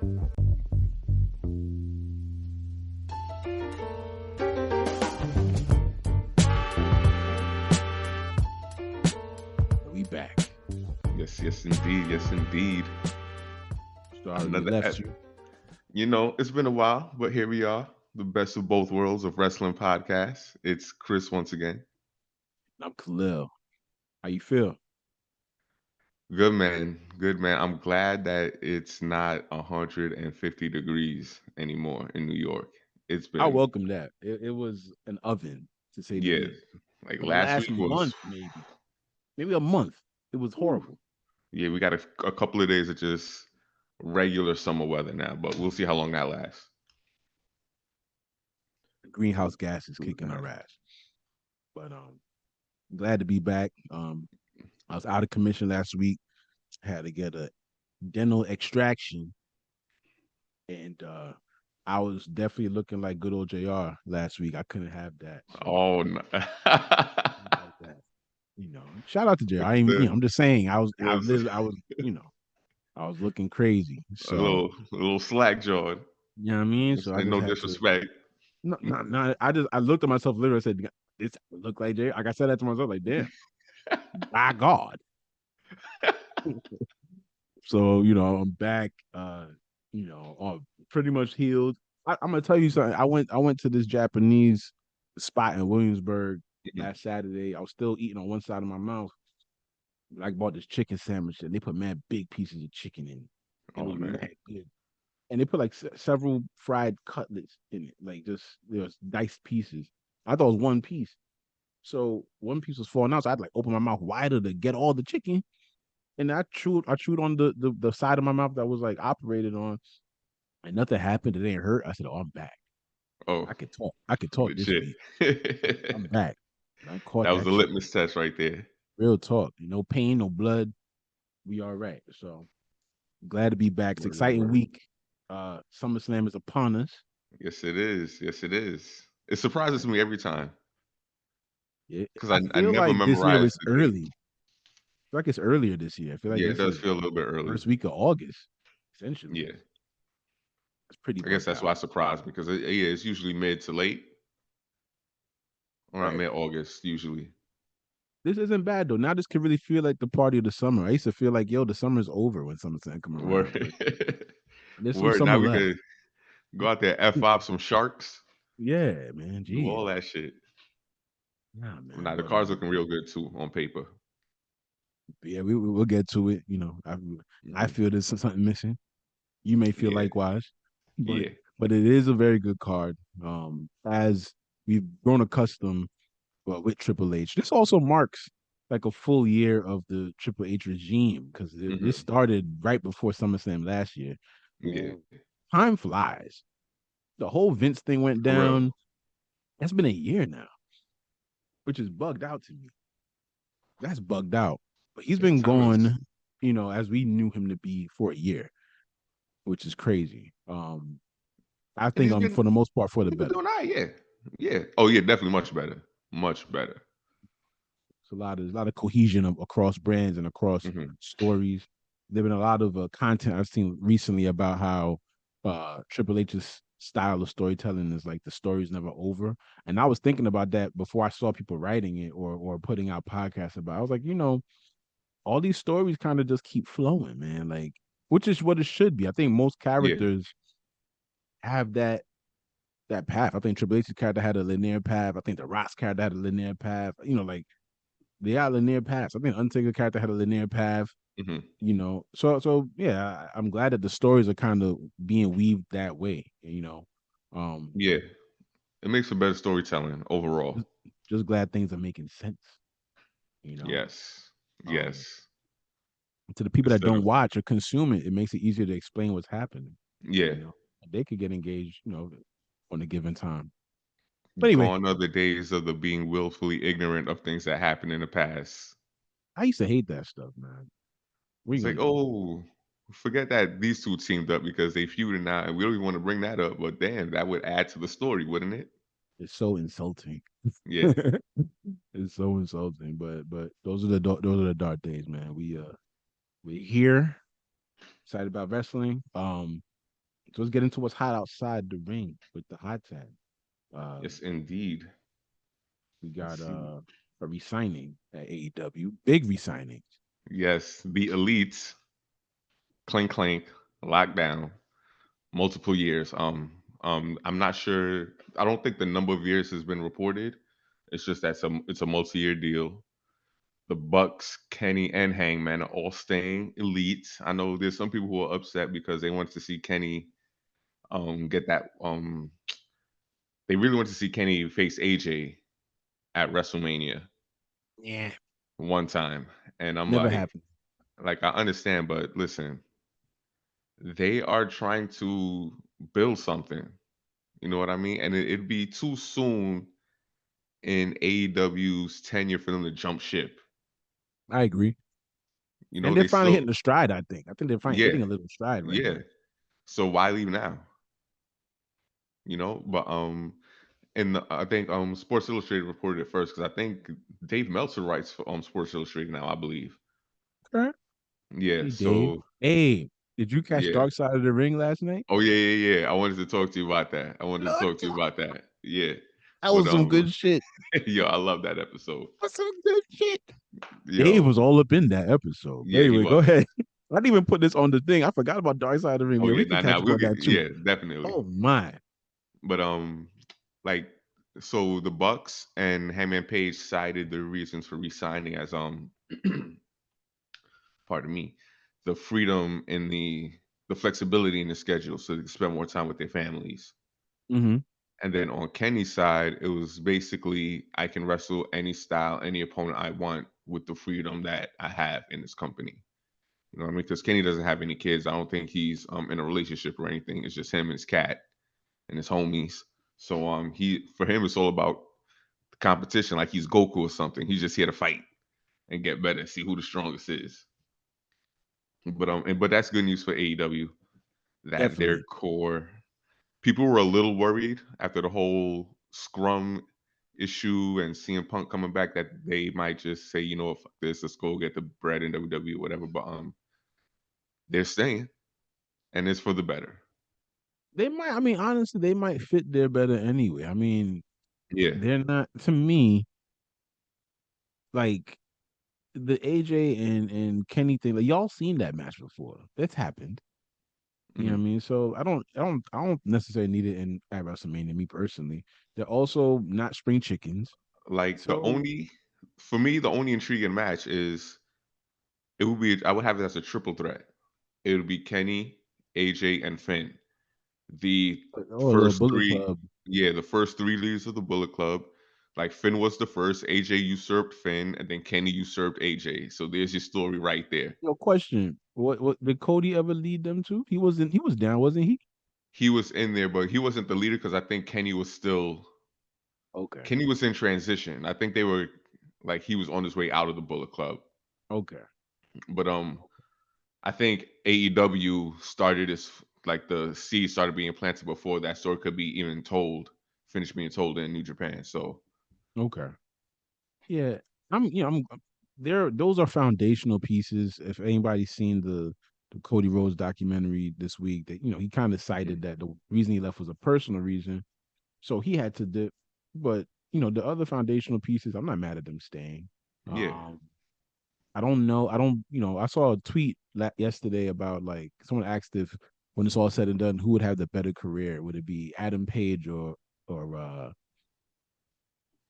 We back. Yes, indeed. Yes, indeed. Sorry we Another, left you. it's been a while, but here we are, the best of both worlds of wrestling podcast. It's Chris once again. I'm Khalil. How you feel? Good man. I'm glad that it's not 150 degrees anymore in New York. It's I been, welcome that. It was an oven, to say the yeah, least. like For the last last week was, month, maybe a month. It was whew. horrible. Yeah, we got a couple of days of just regular summer weather now, but we'll see how long that lasts. The greenhouse gas is kicking our ass. But glad to be back. I was out of commission last week. Had to get a dental extraction, and I was definitely looking like good old JR last week. I couldn't have that. So Oh, no. like that. Shout out to JR. The- I'm just saying yes, I was, I was looking crazy. a So, little slack jawed. you know what I mean? So I And just no had to disrespect. no no no I looked at myself literally and said, this look like JR. Like I said that to myself, like, damn, by God. So, I'm back, pretty much healed. I'm gonna tell you something. I went to this Japanese spot in Williamsburg Mhm. last Saturday. I was still eating on one side of my mouth. I bought this chicken sandwich and they put mad big pieces of chicken in it. And it Oh was man. mad good. And they put like several fried cutlets in it, like just there was diced pieces. I thought it was one piece. So one piece was falling out. So I had to like open my mouth wider to get all the chicken. And I chewed on the side of my mouth that was like operated on, and nothing happened. It ain't hurt. I said, "Oh, I'm back. Oh, I could talk. I could talk this legit. week. I'm That back. And I caught was that the chicken. litmus test right there. Real talk. No pain, no blood. We all right. So glad to be back. It's an Word, exciting word. week. SummerSlam is upon us. Yes, it is. Yes, it is. It surprises me every time because I I feel never like this year memorized is the date. early. I feel like it's earlier this year. I feel like Yeah, it this does is feel a little bit early. first week of August, essentially. Yeah, It's pretty I guess bugged that's why out. it surprised me because yeah, it's usually mid to late, around Right. mid August usually. This isn't bad though. Now this can really feel like the party of the summer. I used to feel like, yo, the summer's over when SummerSlam come around, but Word, there's some word. summer Now we left. could go out there, f some sharks, Yeah, man. do Jeez. all that shit. Yeah, man. Now the But cards looking real good too on paper. yeah, we'll get to it. I Hmm. feel there's something missing. You may feel Yeah, likewise, but yeah. but it is a very good card. As we've grown accustomed, well, with Triple H. This also marks like a full year of the Triple H regime because this Hmm. started right before SummerSlam last year. Yeah, Time flies. The whole Vince thing went for real. down. That's been a year now, which is bugged out to me. That's bugged out. But he's Yeah, been time is. gone, as we knew him to be for a year, which is crazy. I And think for the most part for the he's been better. doing all right, yeah. Yeah. Oh yeah, definitely much better. Much better. It's a lot of cohesion across brands and across Hmm. stories. There've been a lot of content I've seen recently about how Triple H's style of storytelling is like the story's never over. And I was thinking about that before I saw people writing it or putting out podcasts about it. I was like, all these stories kind of just keep flowing, man. Like, which is what it should be. I think most Yeah. characters have that path. I think Triple H's character had a linear path. I think the Rock's character had a linear path. Like they got linear paths. I think Undertaker character had a linear path. Hmm. So yeah, I'm glad that the stories are kind of being weaved that way. Um, Yeah. It makes for better storytelling just, overall. just glad things are making sense. You know, Yes. um, Yes. to the people that Instead don't of watch or consume it, it makes it easier to explain what's happening. yeah. You know, they could get engaged. On a given time. But anyway, Gone are the days of the being willfully ignorant of things that happened in the past. I used to hate that stuff, man. What are you It's like, gonna do? oh, forget that these two teamed up because they feuded now, and we don't even want to bring that up. But damn, that would add to the story, wouldn't it? It's so insulting. Yeah. It's so insulting. But those are the dark days, man. We here excited about wrestling. So let's get into what's hot outside the ring with the hot tag. Uh, Yes, indeed. we Let's got see. a resigning at AEW, big resigning. Yes, the elites, clink clink, lockdown, multiple years. I'm not sure. I don't think the number of years has been reported. It's just that it's a multi-year deal. The Bucks, Kenny, and Hangman are all staying elite. I know there's some people who are upset because they wanted to see Kenny get that they really want to see Kenny face AJ at WrestleMania Yeah, one time. And I'm never happened. like I understand, but listen, they are trying to build something. You know what I mean? And it'd be too soon in AEW's tenure for them to jump ship. I agree. You And know, they're they finally still hitting the stride. I think. I think they're finally yeah, hitting a little stride right yeah. now. So why leave now? You know, but and I think Sports Illustrated reported it first because I think Dave Meltzer writes for Sports Illustrated now, I believe. Okay. Yeah, Hey, Dave. so Hey, did you catch yeah. Dark Side of the Ring last night? Oh yeah, yeah, yeah. I wanted to talk to you about that. I wanted to Look, talk to you about that. Yeah. that But was some good shit. yo, I love that episode. That's some good shit. Dave Yo, was all up in that episode. But yeah, he anyway, go was. ahead. I didn't even put this on the thing. I forgot about Dark Side of the Ring. Oh Yeah, yeah, we can nah, catch nah, up on that too. yeah, definitely. Oh my. But like, so the Bucks and Hangman Page cited the reasons for resigning as pardon me, the freedom and the flexibility in the schedule, so they can spend more time with their families. Mm-hmm. And then on Kenny's side, it was basically I can wrestle any style, any opponent I want with the freedom that I have in this company. You know what I mean? Because Kenny doesn't have any kids. I don't think he's in a relationship or anything. It's just him and his cat and his homies. So he for him it's all about the competition, like he's Goku or something. He's just here to fight and get better, see who the strongest is. But that's good news for AEW that their Definitely. core people were a little worried after the whole scrum issue and CM Punk coming back that they might just say, you know, fuck this, let's go get the bread in WWE, whatever. But they're staying, and it's for the better. They might, I mean, honestly, they might fit there better anyway. I mean, Yeah. they're not to me like the AJ and Kenny thing. Like y'all seen that match before. That's happened. You know what I Mhm. mean? So I don't necessarily need it in at WrestleMania, me personally. They're also not spring chickens. Like the So only for me, the only intriguing match is it would be I would have it as a triple threat. It would be Kenny, AJ, and Finn. The oh, a little first Bullet 3 Club. yeah, the first 3 leaders of the Bullet Club. Like, Finn was the first, AJ usurped Finn, and then Kenny usurped AJ. So there's your story right there. Yo, question. What did Cody ever lead them to? He was down, wasn't he? He was in there, but he wasn't the leader because I think Okay. Kenny was in transition. I think they were like, he was on his way out of the Bullet Club. Okay. But, I think AEW started this like, the seed started being planted before that story could be even told finished being told in New Japan, so Okay. Yeah. I'm there those are foundational pieces. If anybody's seen the Cody Rhodes documentary this week, that he kind of mhm, cited that the reason he left was a personal reason. So he had to dip. But the other foundational pieces, I'm not mad at them staying. yeah. Um, I don't know. I don't. I saw a tweet yesterday about like someone asked if when it's all said and done, who would have the better career? Would it be Adam Page or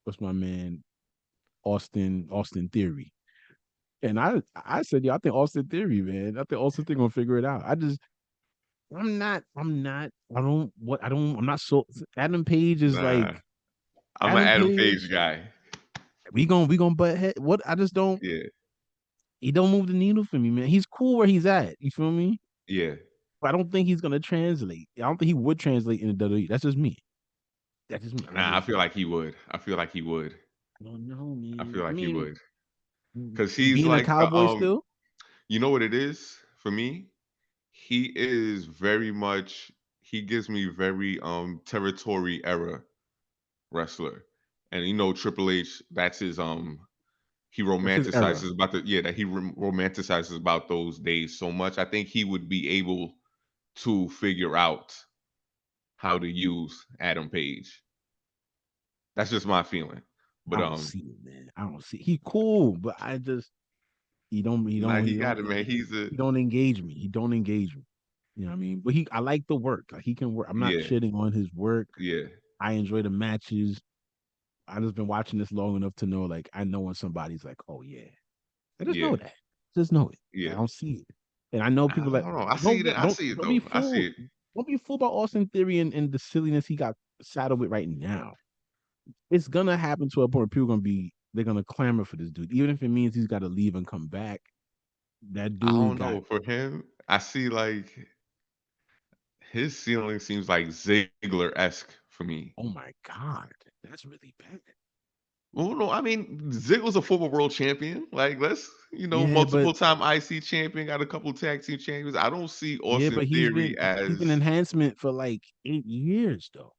what's my man Austin Theory? And I said, yeah, I think Austin Theory, man. I think Austin Theory gonna figure it out. I'm not so Adam Page is like Nah, I'm an Adam Adam Page Page. guy. We gonna butt head. What I just don't. Yeah, He don't move the needle for me, man. He's cool where he's at. You feel me? yeah. But I don't think he's gonna translate. I don't think he would translate in the WWE. That's just me. That's just me. Nah, I feel like he would. I feel like he would. I don't know, I man. feel I like he mean, would. Cause he's being a like the cowboy still. you know what it is for me? He is very much he gives me very territory era wrestler. And you know Triple H, that's his he That's his era. romanticizes about the yeah, that he romanticizes about those days so much. I think he would be able to figure out how to use Adam Page. That's just my feeling. I But don't see it, man. I don't see. He cool, but I just nah, he got it, man. He's a he don't engage me. He don't engage me. You know what I mean? But I like the work. Like he can work. I'm not yeah, shitting on his work. yeah, I enjoy the matches. I just been watching this long enough to know, like, I know when somebody's like, oh yeah, I just yeah, know that. Just know it. I yeah. don't see it, and I know I people that don't know. I see it. I see it don't be though. I see fooled. it. Don't be fooled by Austin Theory and the silliness he got saddled with right now. It's gonna happen to a point where people gonna be they're gonna clamor for this dude, even if it means he's got to leave and come back. That I dude don't got know. For him, I see like his ceiling seems like Ziggler esque for me. oh my god, that's really bad. Well, no, I mean Ziggler's a former world champion. Like, let's Yeah, but multiple time IC champion, got a couple tag team champions. I don't see yeah, Austin but Theory he's been as enhancement for like 8 years though.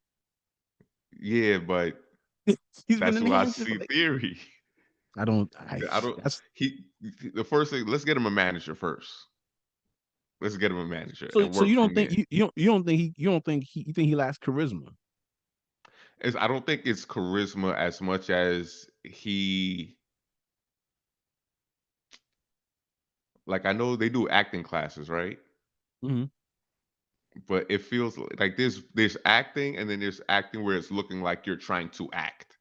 yeah, but He's been that's what I enhancement for see like Theory. I don't I I don't. that's He the first thing. Let's get him a manager first. Let's get him a manager so and so work you don't from think there. you don't think you think he lacks charisma. I don't think it's charisma as much as he like I know they do acting classes, right? Hmm. But it feels like there's acting and then there's acting where it's looking like you're trying to act.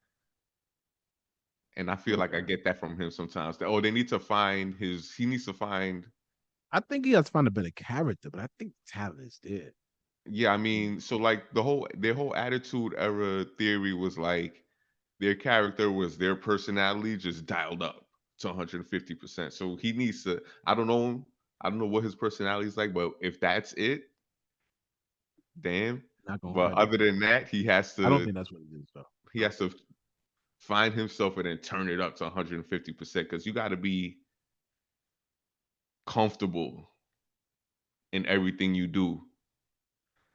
And I feel like I Okay. get that from him sometimes. That, oh, they need to find his he needs to find I think he has to find a better character, but I think the talent is there. yeah, I mean, so like their whole attitude era theory was like their character was their personality just dialed up to 150%. So he needs to I don't know what his personality is like, but if that's it, damn. Not gonna But cut it. other than that, I don't think that's what it is though. he has to find himself and then turn it up to 150% because you got to be comfortable in everything you do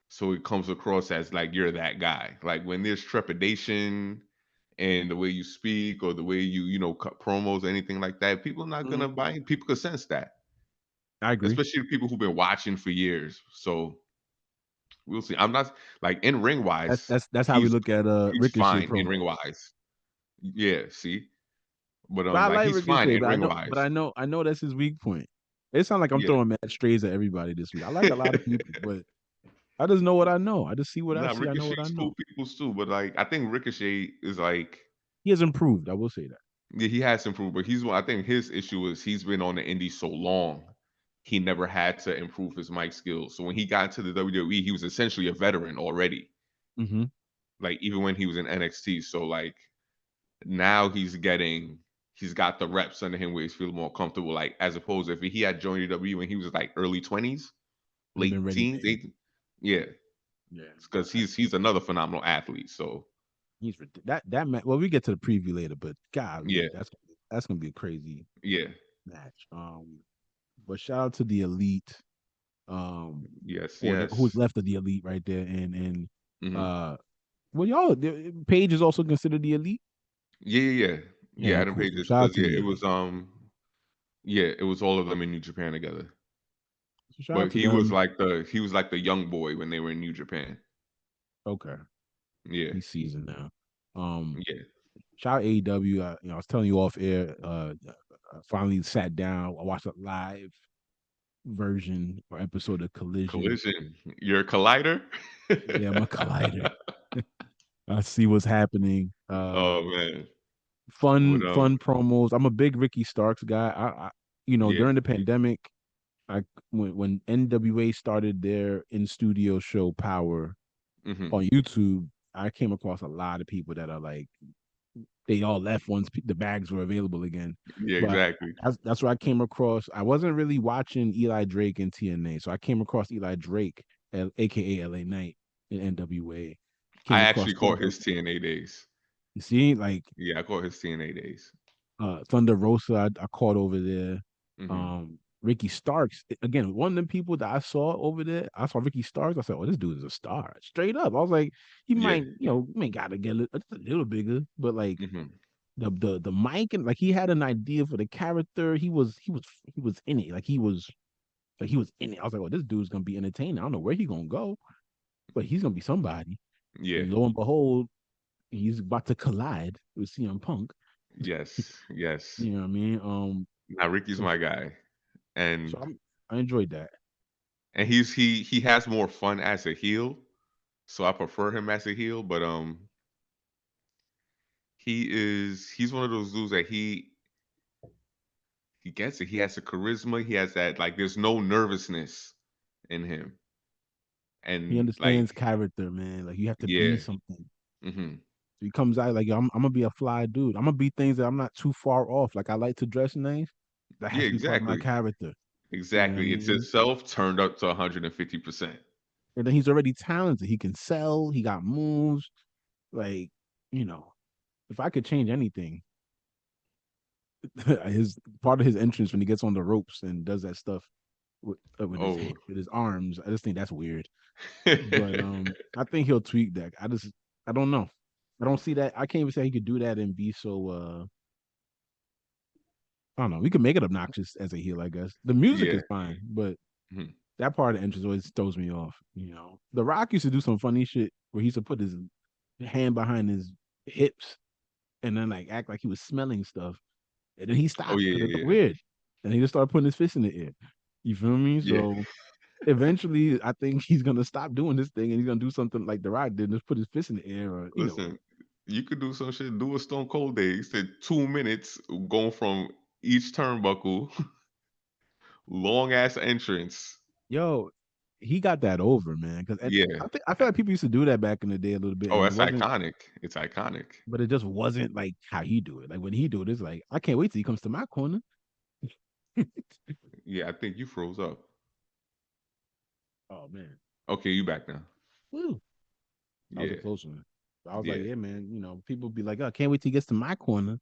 so it comes across as like you're that guy. Like when there's trepidation and the way you speak or the way you cut promos or anything like that, people are not Mhm. gonna buy it. People could sense that, I agree. especially the people who've been watching for years. So we'll see. I'm not like in ring wise, That's how we he's look at he's Ricochet fine in ring promos. wise. Yeah, see, but But I like like he's fine Ricochet, in ring wise. I know that's his weak point. It sounds like I'm Yeah. throwing mad strays at everybody this week. I like a lot of people, but I just know what I know. I just see what I Nah, see. I know what I Ricochet's cool know. people too, but like I think Ricochet is like He has improved. I will say that. yeah, he has improved, but I think his issue is he's been on the indie so long, he never had to improve his mic skills. So when he got into the WWE, he was essentially a veteran already. Hmm. Like even when he was in NXT. So like now he's got the reps under him where he's feeling more comfortable. Like as opposed to if he had joined the WWE when he was like early 20s, Would have been late ready teens, made. yeah. Yeah, Because he's another phenomenal athlete. So that match. Well, we get to the preview later, but yeah, golly, that's gonna be a crazy yeah. match. But shout out to the elite, Yes, or who's yes. left of the elite right there, and Mhm. uh, well, y'all, Paige is also considered the elite. Yeah, yeah, yeah. Yeah, Yeah, Adam cool. Page So is shout out because to yeah, the it elite. was yeah, it was all of them in New Japan together. So shout out But to them. he was like the young boy when they were in New Japan. Okay, Yeah, he's seasoned now. Um, yeah. shout out AEW. I was telling you off air. I finally sat down. I watched a live version or episode of Collision. Collision. You're a collider? Yeah, I'm a collider. I see what's happening. Oh man. But Fun promos. I'm a big Ricky Starks guy. yeah. During the pandemic, I when NWA started their in studio show Power Mhm. on YouTube, I came across a lot of people that are like they all left once the bags were available again. Yeah, But exactly. that's where I came across. I wasn't really watching Eli Drake in TNA, so I came across Eli Drake, aka LA Knight in NWA. I Came across actually caught Thunder. his TNA days. You see, like Yeah, I caught his TNA days. Thunder Rosa, I caught over there. Mhm. Ricky Starks, again, one of them people that I saw over there. I saw Ricky Starks. I said, "Oh, this dude is a star." Straight up, I was like, he Yeah. might, may gotta get just a little bigger, but like Mhm. the mic and like he had an idea for the character. He was in it. Like he was. Like he was in it. I was like, "Oh, this dude's gonna be entertaining. I don't know where he's gonna go, but he's gonna be somebody." Yeah. And lo and behold, he's about to collide with CM Punk. Yes. Yes. You know what I mean? Now Ricky's So my guy, so and I enjoyed that. he has more fun as a heel, so I prefer him as a heel. But he's one of those dudes that he gets it. He has the charisma. He has that, like, there's no nervousness in him, He and like, understands character, man. Like you have to be yeah. something. Hmm. So he comes out like I'm gonna be a fly dude. I'm gonna be things that I'm not too far off. Like I like to dress nice. That has Yeah, to be part of my exactly. character. You know what I Exactly. It's mean? itself turned up to 150%. And then he's already talented. He can sell. He got moves. Like you know, if I could change anything, his part of his entrance when he gets on the ropes and does that stuff with Oh. with his arms. I just think that's weird. But I think he'll tweak that. I don't know. I don't see that. I can't even say he could do that and be so. I don't know. We could make it obnoxious as a heel, I guess. The music Yeah. is fine, but Mhm. that part of the entrance always throws me off. You know, The Rock used to do some funny shit where he used to put his hand behind his hips and then like act like he was smelling stuff, and then he Oh stopped yeah, because it yeah, looked yeah. weird, and he just started putting his fist in the air. You feel me? Yeah. So eventually, I think he's gonna stop doing this thing and he's gonna do something like The Rock did, just put his fist in the air, or Listen, you could do some shit. Do a Stone Cold Day. He said 2 minutes going from each turnbuckle, long ass entrance. yo, he got that over, man. Because Yeah. I feel like people used to do that back in the day a little bit, Oh, and it that's wasn't, iconic. It's iconic. but it just wasn't like how he do it. Like when he do it, it's like I can't wait till he comes to my corner. Yeah, I think you froze up. Oh man, Okay, you back now. woo, that was a Yeah, close one. I was like, yeah. yeah, man. People be like, oh, I can't wait till he gets to my corner.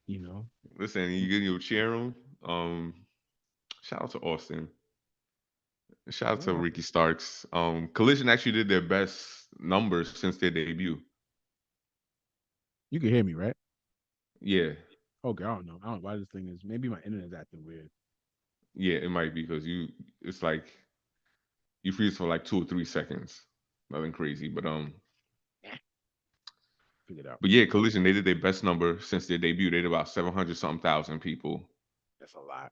You know, Listen, you cheer him. Um, Shout out to Austin. Shout out to oh, Ricky Starks. Collision actually did their best numbers since their debut. you can hear me, right? Yeah, Okay, I don't know. I don't know why this thing is. Maybe my internet's acting weird. yeah, it might be because it's like you freeze for like 2 or 3 seconds. Nothing crazy, Yeah, figure it out. but yeah, Collision, they did their best number since their debut. They did about 700 something thousand people. That's a lot.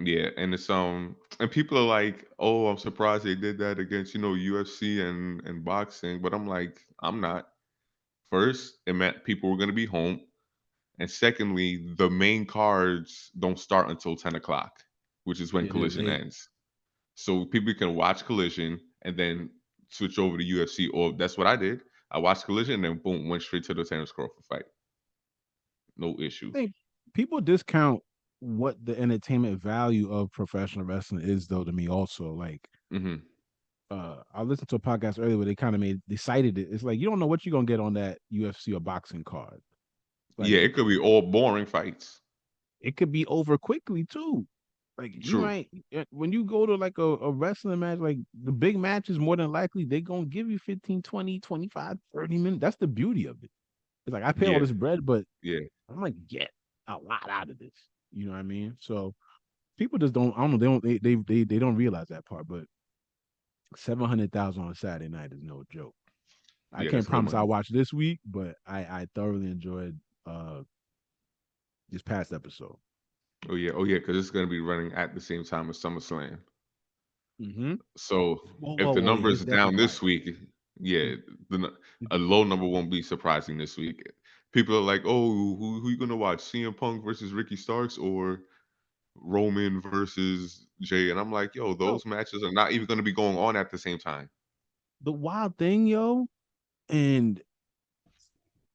Yeah, and it's and people are like, "Oh, I'm surprised they did that against, UFC and boxing," but I'm like, I'm not. First, it meant people were going to be home, and secondly, the main cards don't start until 10 o'clock, which is when Yeah, they're Collision late. ends. So people can watch Collision and then switch over to UFC, or that's what I did. I watched Collision and then boom, went straight to the Terrence Crawford fight. No issue. I think people discount what the entertainment value of professional wrestling is, though. To me, also, like, Hmm. I listened to a podcast earlier where they kind of they cited it. It's like you don't know what you're gonna get on that UFC or boxing card. Yeah, Like, it could be all boring fights. it could be over quickly too. Like you True. might when you go to like a wrestling match, like the big matches, more than likely they gonna give you 15, 20, 25, 30 minutes. That's the beauty of it. It's like I pay all Yeah, this bread, but yeah, I'm gonna get a lot out of this. You know what I mean? So people just don't. I don't know. They don't realize that part. But 700,000 on a Saturday night is no joke. I yeah. can't That's no promise I'll money. watch this week, but I thoroughly enjoyed uh this past episode. Oh yeah, because it's gonna be running at the same time as SummerSlam. Mm-hmm. So Whoa, if whoa, the whoa, yeah, numbers it's are definitely down fire. this week, yeah, It- a low number won't be surprising this week. People are like, "Oh, who you gonna watch? CM Punk versus Ricky Starks or Roman versus Jay?" And I'm like, "Yo, Yo, those matches are not even gonna be going on at the same time." the wild thing, yo, and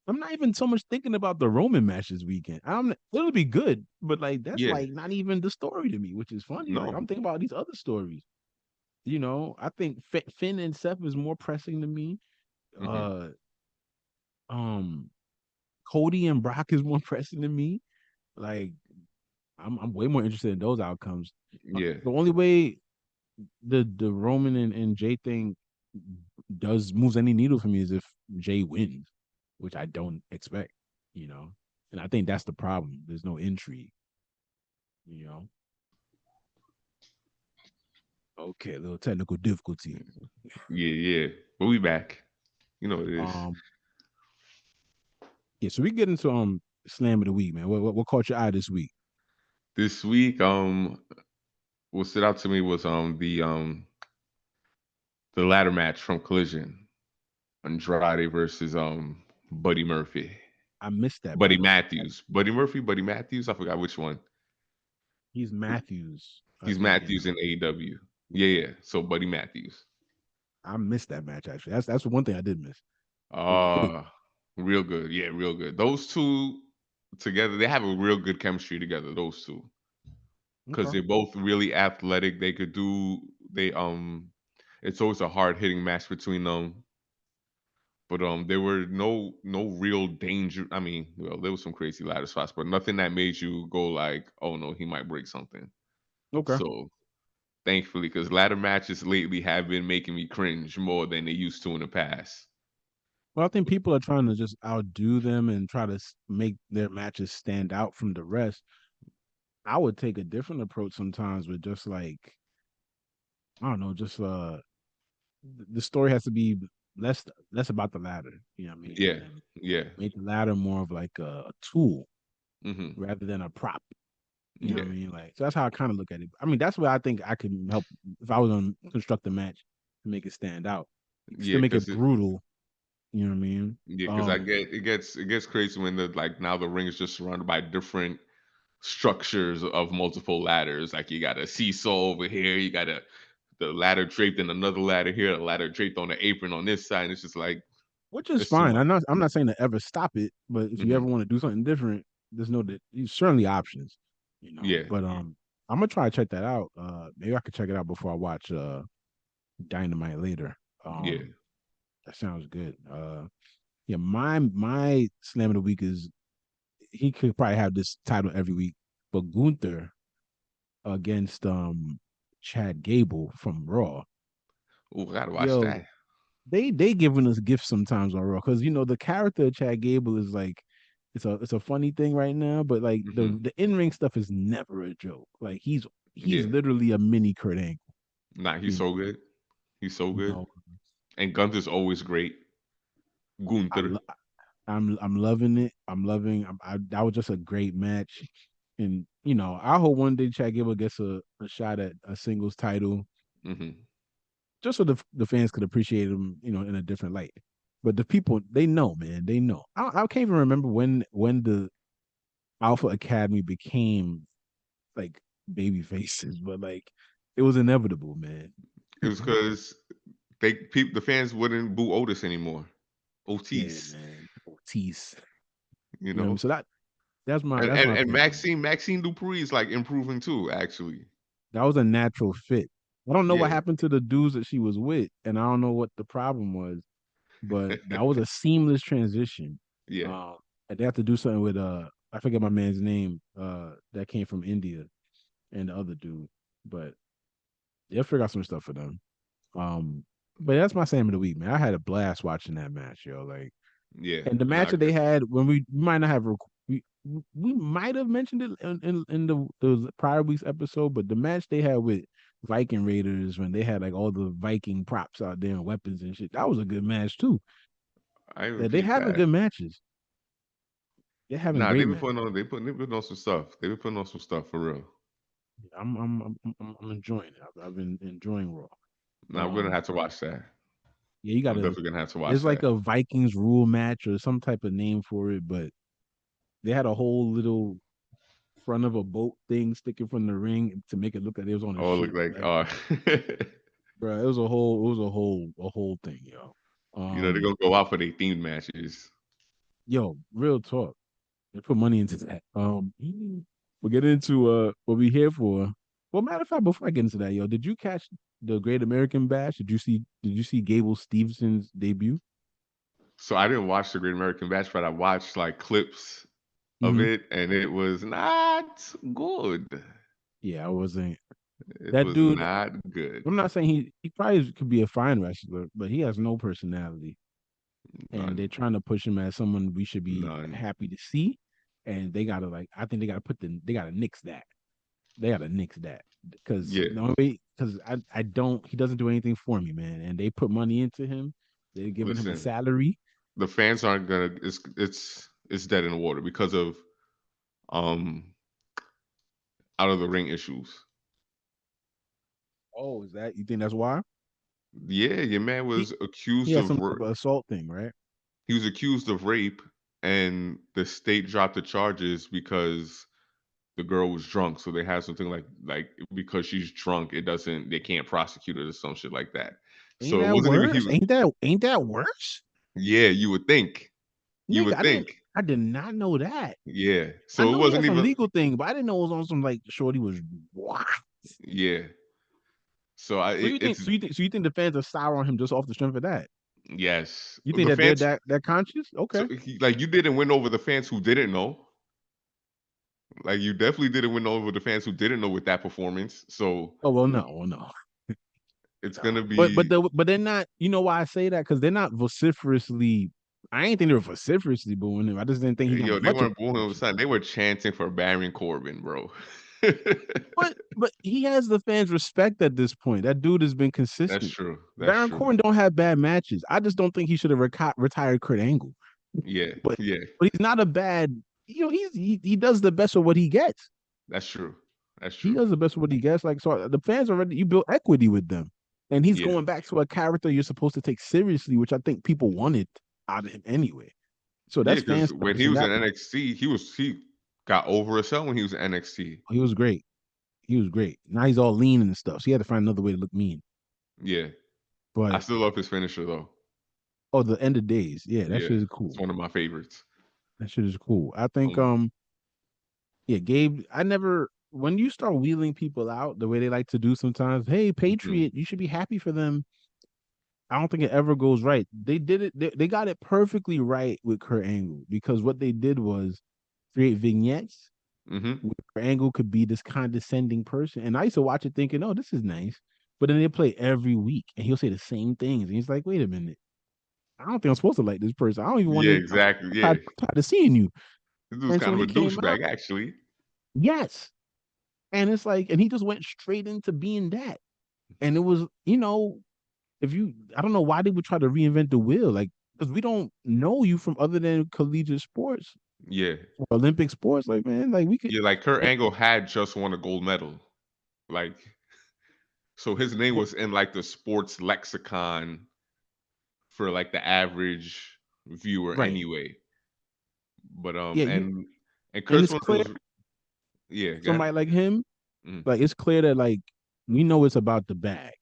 I'm not even so much thinking about the Roman match this weekend. It'll be good, but like that's Yeah, like not even the story to me, which is funny. Like no. I'm thinking about these other stories. I think Finn and Seth is more pressing to me. Hmm. Uh, um, Cody and Brock is more pressing to me. Like I'm way more interested in those outcomes. Yeah, The only way the Roman and Jay thing does moves any needle for me is if Jay wins, which I don't expect. You know, and I think that's the problem. There's no intrigue. You know, Okay, a little technical difficulty. Yeah, yeah. But we back. You know what it is. Um, yeah, so we get into slam of the week, man. What caught your eye this week? This week, what stood out to me was the ladder match from Collision, Andrade versus Buddy Murphy. I missed that Buddy match. Matthews. Buddy Murphy, Buddy Matthews. I forgot which one. He's Matthews, I He's think. And Matthews in AEW. Yeah, yeah. So Buddy Matthews. I missed that match actually. That's one thing I did miss. It was good. Uh real good. Yeah, real good. Those two together, they have a real good chemistry together, those two. Because Okay. they're both really athletic. They could do they it's always a hard hitting match between them. But there were no real danger. I mean, well, there was some crazy ladder spots, but nothing that made you go like, oh no, he might break something. Okay. So thankfully, because ladder matches lately have been making me cringe more than they used to in the past. Well, I think people are trying to just outdo them and try to make their matches stand out from the rest. I would take a different approach sometimes with just like I don't know, just the story has to be less about the ladder, you know what I mean, Yeah, and yeah, make the ladder more of like a tool hmm rather than a prop. You know yeah, what I mean? Like so that's how I kind of look at it. I mean, that's where I think I can help if I was gonna construct a match to make it stand out. You can yeah. still make it Because brutal, you know what I mean? yeah, because I get it gets crazy when the like now the ring is just surrounded by different structures of multiple ladders. Like you got a seesaw over here, you got the ladder draped in another ladder here, a ladder draped on the apron on this side. And it's just like which is it's too fine. much. I'm not saying to ever stop it, but if you Hmm ever want to do something different, there's no there's certainly options, you know. Yeah, But I'm gonna try to check that out. Maybe I could check it out before I watch Dynamite later. yeah, That sounds good. Yeah, my slam of the week is he could probably have this title every week, but Gunther against Chad Gable from Raw. oh, I gotta watch Yo, that. they giving us gifts sometimes on Raw because you know the character of Chad Gable is like it's a funny thing right now, but like Hmm the in ring stuff is never a joke. Like he's Yeah, literally a mini Kurt Angle. nah, he's You so good. He's so good. know, And Gunther's always great. I Gunther. lo- I'm loving it. I'm loving. That was just a great match, and you know I hope one day Chad Gable gets a shot at a singles title, Hmm just so the fans could appreciate him, you know, in a different light. But the people they know, man, they know. I can't even remember when the Alpha Academy became like baby faces, but like it was inevitable, man. It was because the fans wouldn't boo Otis anymore. Yeah, Otis, man. Ortiz. you You know what I mean? know. So that's my And that's and, my and pick, man. Maxine Dupree is like improving too, actually. That was a natural fit. I don't know what Yeah, happened to the dudes that she was with, and I don't know what the problem was, but that was a seamless transition. yeah. Um, and they have to do something with I forget my man's name, that came from India and the other dude, but they'll figure out some stuff for them. Um, but that's my Sam of the week, man. I had a blast watching that match, yo. Like, Yeah, and the nah, match that they had when we might not have we might have mentioned it in the prior week's episode, but the match they had with Viking Raiders when they had like all the Viking props out there and weapons and shit, that was a good match too. I even Yeah, they peeped having that. good matches. They're having Nah, great matches. they putting on some stuff. They been putting on some stuff for real. I'm enjoying it. I've been enjoying Raw, but Now I'm gonna have to watch that. yeah, you I'm gotta. definitely gonna have to watch There's like that. a Vikings rule match or some type of name for it, but they had a whole little front of a boat thing sticking from the ring to make it look like it was on a Oh, look ship. like Like, bro, it was a whole thing, yo. they're Um, gonna go out for their themed matches. yo, real talk. They put money into that. We'll get into what we here for. Well, matter of fact, before I get into that, yo, did you catch the Great American Bash? Did you see Gable Stevenson's debut? So I didn't watch the Great American Bash, but I watched like clips of Hmm. it, and it was not good. Yeah, I wasn't It that was dude. not good. I'm not saying he probably could be a fine wrestler, but he has no personality. And they're None, trying to push him as someone we should be none. happy to see. And I think they gotta nix that. They gotta nix that because Yeah, because I don't he doesn't do anything for me, man. And they put money into him. They're giving him a Listen, salary. the fans aren't gonna. It's dead in the water because of um out of the ring issues. Oh, is that you think that's why? Yeah, your man He was he accused has of some type of assault thing, right? he was accused of rape, and the state dropped the charges because the girl was drunk. So they had something like because she's drunk, it doesn't they can't prosecute her or some shit like that. Ain't So it that wasn't even he. worse? Ain't that worse? Yeah, you would think. You Nigga, would think. I did not know that. Yeah. I So it know he had wasn't some even. legal thing, but I didn't know it was on some like shorty was wow. Yeah. So I So you think it's so you think so you think the fans are sour on him just off the strength of that? yes. You think The that they're fans. that conscious? So Okay. like you didn't win over the fans who didn't know. Like you definitely didn't win over the fans who didn't know with that performance. So Oh well, no, well, no, it's no. gonna be But they're not. You know why I say that? Because they're not vociferously. I ain't think they were vociferously booing him. I just didn't think he got yo, they much of weren't booing him, attention. son. They were chanting for Baron Corbin, bro. But he has the fans' respect at this point. That dude has been That's consistent. true. That's Baron true. Corbin don't have bad matches. I just don't think he should have retired Kurt Angle. Yeah, But yeah. he's not a bad. You know, he does the best of what he gets. That's true. That's He true. does the best of what he gets. Like so, the fans already you build equity with them, and he's Yeah. going back to a character you're supposed to take seriously, which I think people wanted out of him anyway. So Yeah, that's fan because when service he in was in that. NXT, he got over himself when he was in NXT. He was great. He was great. Now he's all lean and stuff. So he had to find another way to look mean. Yeah. I But still love his finisher though. oh, the end of days, yeah, that Yeah. shit is It's cool. one of my favorites. That shit is cool. I think Um yeah, Gabe. I never when you start wheeling people out the way they like to do sometimes. Hey, mhm. Patriot, you should be happy for them. I don't think it ever goes right. They did it. They got it perfectly right with Kurt Angle because what they did was create vignettes Mhm. where Kurt Angle could be this condescending person, and I used to watch it thinking, "Oh, this is nice," but then they play every week, and he'll say the same things, and he's like, "Wait a minute, I don't think I'm supposed to like this person. I don't even want Yeah, to. I'm exactly. Yeah. tired of seeing you." This dude's And so kind when of he a came out, douchebag, actually. yes, and it's like, and he just went straight into being that, and it was, if you I don't know why they would try to reinvent the wheel, like because we don't know you from other than collegiate sports Yeah. or Olympic sports. Like, man, like we could Yeah, like Kurt Angle had just won a gold medal. Like, so his name what was in like the sports lexicon for like the average viewer right. anyway. But Yeah, and and Kurt's it's one of clear those yeah, go ahead. somebody like him, Mhm. like it's clear that like we know it's about the bag.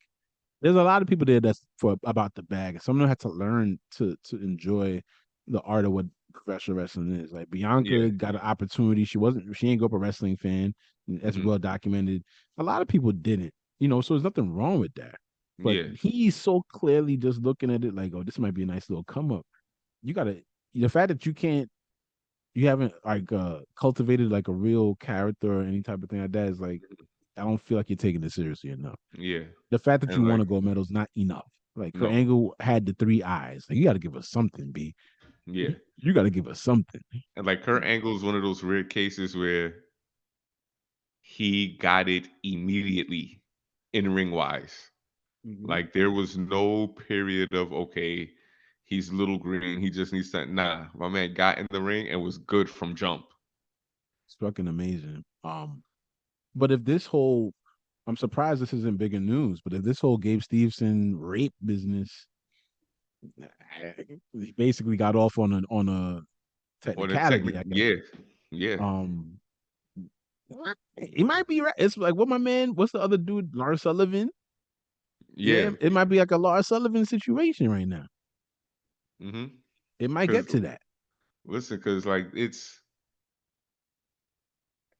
There's a lot of people there that's for about the bag. Some of them had to learn to enjoy the art of what professional wrestling is. Like Yeah, Bianca got an opportunity. She ain't go up a wrestling fan. That's mhm, well documented. A lot of people didn't. So there's nothing wrong with that. But yeah, he's so clearly just looking at it like, oh, this might be a nice little come up. You gotta the fact that you haven't like cultivated like a real character or any type of thing like that is like I don't feel like you're taking it seriously enough. yeah, The fact that you and won like a gold medal is not enough. Like Kurt no, Angle had the three eyes. Like you got to give us something, B. yeah, You got to give us something. and like Kurt Angle is one of those rare cases where he got it immediately in ring wise. Mm-hmm. Like there was no period of okay, he's little green, he just needs to nah. My man got in the ring and was good from jump. It's fucking amazing. But if this whole, I'm surprised this isn't bigger news. But if this whole Gabe Stevenson rape business, he basically got off on a Or the technique, technicality, I guess. yeah, yeah, Um, he might be right. It's like what my man, what's the other dude, Lars Sullivan? Yeah, yeah. it might be like a Lars Sullivan situation right now. Mm-hmm. It might Because get to that. listen, because like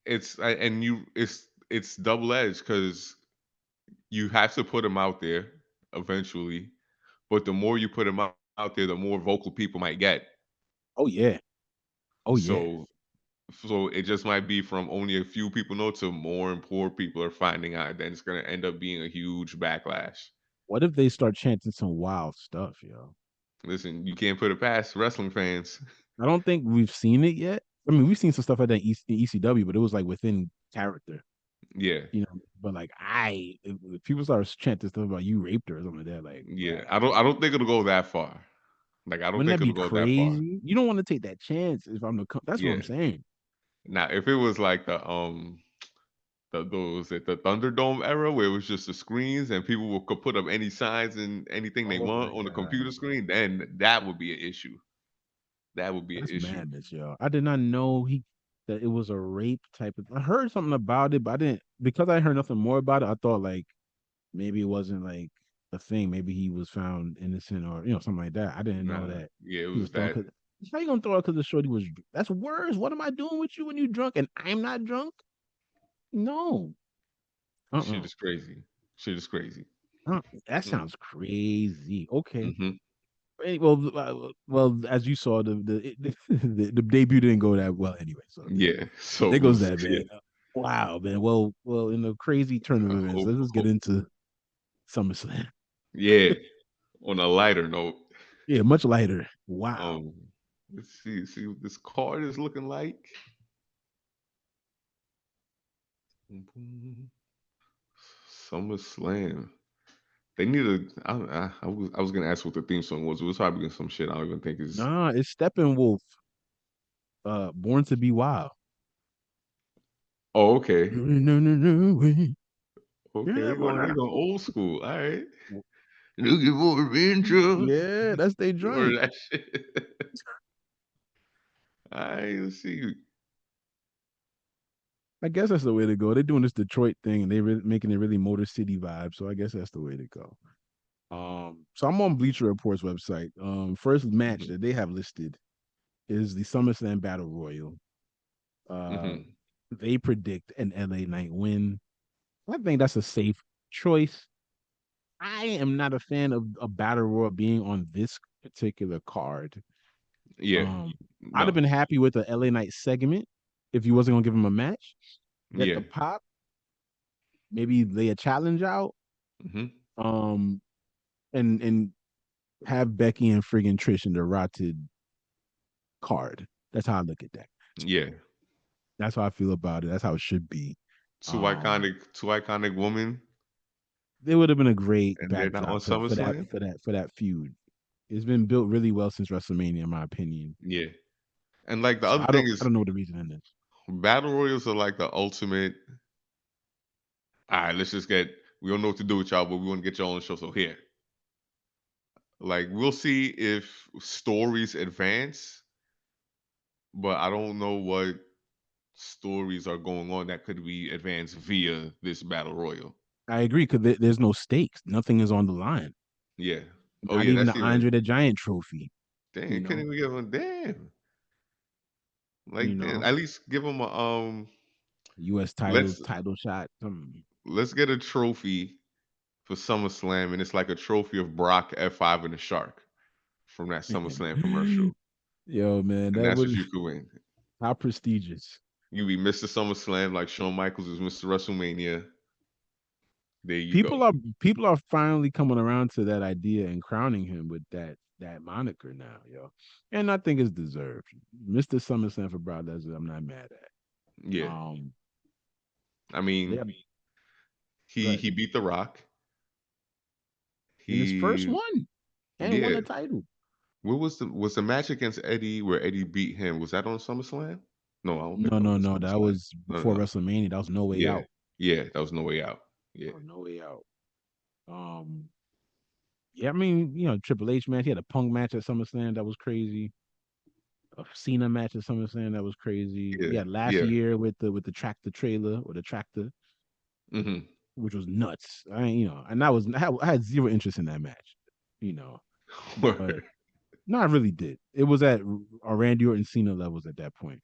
and you it's double edged because you have to put him out there eventually, but the more you put him out there, the more vocal people might get. Oh yeah. Oh yeah. So so it just might be from only a few people know to more and poor people are finding out. Then it's gonna end up being a huge backlash. What if they start chanting some wild stuff, yo? Listen, you can't put it past wrestling fans. I don't think we've seen it yet. I mean, we've seen some stuff like that in ECW, but it was like within character. Yeah, you know. But like, if people start chanting stuff about you raped her or something like that, like, yeah. bruh, I don't think it'll go that far. Like, I don't wouldn't think that be it'll go that far. crazy? You don't want to take that chance. If I'm the, that's what I'm Yeah. saying. Now, if it was like the Thunderdome era where it was just the screens and could put up any signs and anything they Oh my want on the computer god, screen, then that would be an issue. That would be an that's issue. madness, yo. I did not know that it was a rape type of. I heard something about it, but I didn't because I heard nothing more about it. I thought like maybe it wasn't like a thing. Maybe he was found innocent or something like that. I didn't know Nah, that yeah, it he was was thrown. that. Cause how you gonna throw it because the shorty was? That's worse. What am I doing with you when you drunk and I'm not drunk? No. Shit Uh-uh. is crazy. Shit is crazy. That Mm, sounds crazy. Okay. mhm. Well, as you saw, the debut didn't go that well anyway. So Yeah. So there it goes was that, yeah. man. Wow, man. Well, in the crazy turn of events, Hope, let's just get hope, into SummerSlam. yeah. On a lighter note, Yeah, much lighter. Wow. um, let's see what this card is looking like. SummerSlam. They need a. I was gonna ask what the theme song was. It was probably some shit I don't even think is. Nah, it's Steppenwolf. Born to be wild. Oh, okay, No, no, no, no way. okay. Yeah, They going old school. All right. Looking for adventure yeah, that's their or joint. that shit. All right. Let's see. I guess that's the way to go. They're doing this Detroit thing and they're making it really Motor City vibe. So I guess that's the way to go. So I'm on Bleacher Report's website. First match Hmm. that they have listed is the SummerSlam Battle Royal. Uh, Hmm. they predict an LA Knight win. I think that's a safe choice. I am not a fan of a Battle Royal being on this particular card. Yeah. Um, I'd have No. been happy with the LA Knight segment if you wasn't gonna give him a match. Get Yeah. the pop, maybe lay a challenge out. Hmm. Um, and have Becky and friggin' Trish in the rotted card. That's how I look at that. Yeah. That's how I feel about it. That's how it should be. Two iconic women, It would have been a great and they're not on backdrop for that SummerSlam. feud. It's been built really well since WrestleMania, in my opinion. Yeah. And like the So other thing I is, don't know what the reason is. battle royals are like the ultimate. All right, let's just get. We don't know what to do with y'all, but we want to get y'all on the show. So here, like, we'll see if stories advance, but I don't know what stories are going on that could be advanced via this battle royal. I agree because there's no stakes. Nothing is on the line. Yeah. Oh Not yeah, even the that's even. Andre the Giant trophy. Damn, You you can't know, even give them. Damn. you Like, damn, know, at least give them a U.S. Let's title shot. Something. let's get a trophy for SummerSlam, and it's like a trophy of Brock F5 and the Shark from that SummerSlam commercial, Yo, man, and that that's what would you could win. how prestigious. You be Mr. SummerSlam like Shawn Michaels is Mr. WrestleMania. There you go. People are finally coming around to that idea and crowning him with that moniker now, yo. And I think it's deserved. Mr. SummerSlam for Broad Lesnar, I'm not mad at. Yeah, Um, I yeah, mean, he good. he beat The Rock. In his first He one and won yeah. the title. What was the match against Eddie where Eddie beat him? Was that on SummerSlam? No, I don't think No, that was no, on no. That SummerSlam. was No, before no. WrestleMania. That was No Way Yeah, Out. yeah, that was No Way Out. That Yeah. was No Way Out. Um, yeah, I mean, Triple H match. He had a Punk match at SummerSlam that was crazy. A Cena match at SummerSlam that was crazy. Yeah, Yeah, last yeah. year with the tractor trailer or the tractor, Hmm. which was nuts. And I had zero interest in that match, but no, I really did. It was at Randy Orton Cena levels at that point.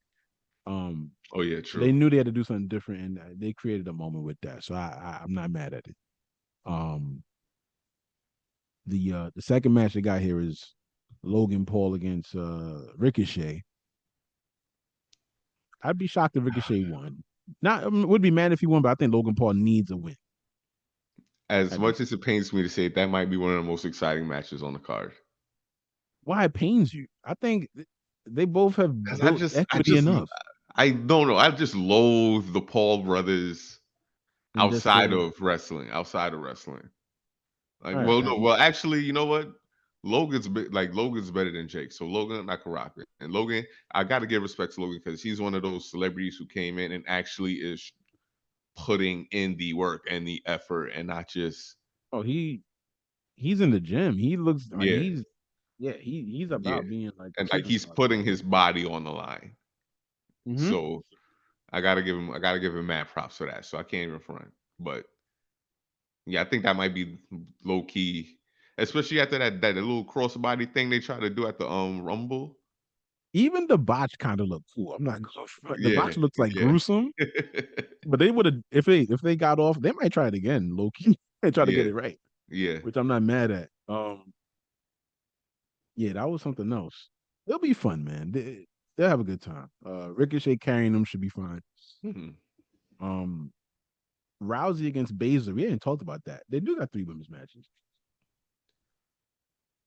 Um, Oh yeah, so they true. knew they had to do something different, and they created a moment with that. So I'm not mad at it. Um, the second match they got here is Logan Paul against Ricochet. I'd be shocked if Ricochet won. Not would be mad if he won, but I think Logan Paul needs a win As at this much as it pains me to say it, that might be one of the most exciting matches on the card. why it pains you. I think they both have Because I built just, I equity just, enough. I don't know. I just loathe the Paul brothers. and just say, outside of wrestling. Like, all well, right, no, well, actually, you know what? Logan's better than Jake, so Logan I can rock it. And Logan, I got to give respect to Logan because he's one of those celebrities who came in and actually is putting in the work and the effort, and not just oh, he's in the gym. He looks like yeah, he's yeah, about being like and a like he's superstar. putting his body on the line. Mm-hmm. So I gotta give him mad props for that. So I can't even front. But yeah, I think that might be low key, especially after that little crossbody thing they tried to do at the Rumble. Even the botch kind of looked cool. I'm not going front. The Yeah, botch looks like yeah, gruesome, but they would have if they got off, they might try it again, low key, and try to get yeah, it right, yeah. which I'm not mad at. Yeah, that was something else. It'll be fun, man. They'll have a good time. Ricochet carrying them should be fine. Mhm. Um, Rousey against Baszler. We ain't talked about that. They do got 3 women's matches.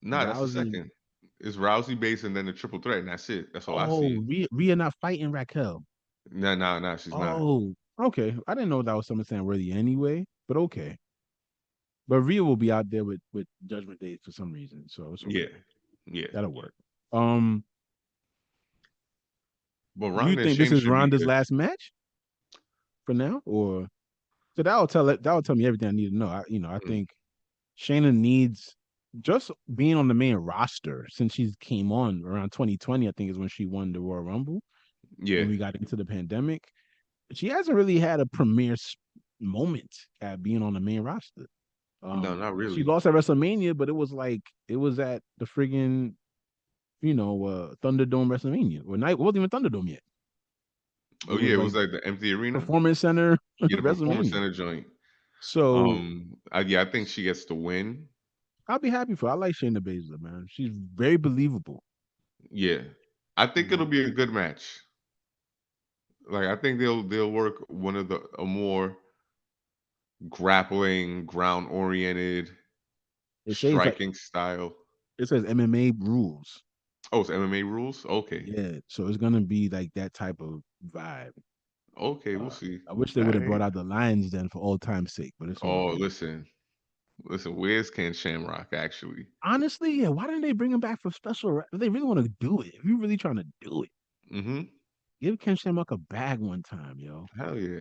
Nah, that's the Rousey. second. It's Rousey base and then the triple threat, and that's it. That's all I Oh, see. Rhea not fighting Raquel. Nah, nah, nah. She's not. Oh, okay. I didn't know that was SummerSlam worthy anyway, but okay. But Rhea will be out there with Judgment Day for some reason, so it's Yeah, okay. yeah. That'll work. Um, But you Ronda and think this Shayna is should be Ronda's good. last match for now, or so that'll tell me everything I need to know. I Mm, think Shayna needs just being on the main roster since she came on around 2020. I think is when she won the Royal Rumble yeah. when we got into the pandemic. She hasn't really had a premier moment at being on the main roster. No, not She really. lost at WrestleMania, but it was at the friggin' Thunderdome WrestleMania. Or night it wasn't even Thunderdome yet. It Oh yeah, was it like was like the empty arena. Performance Center Yeah, the performance WrestleMania. center joint. So Yeah, I think she gets the win. I'll be happy for her. I like Shayna Baszler, man. She's very believable. Yeah, I You think it'll know, be a good match. Like I think they'll work one of the a more grappling, ground oriented, they say it's like striking style. it says MMA rules. Oh, it's MMA rules. Okay, Yeah, so it's gonna be like that type of vibe. okay, we'll see. I wish they All would have right. brought out the lions then for old time's sake, but it's all Oh, good. listen. Where's Ken Shamrock actually? Honestly, yeah, why didn't they bring him back for special? If they really want to do it, if you're really trying to do it, Mm-hmm. give Ken Shamrock a bag one time, yo, Hell yeah.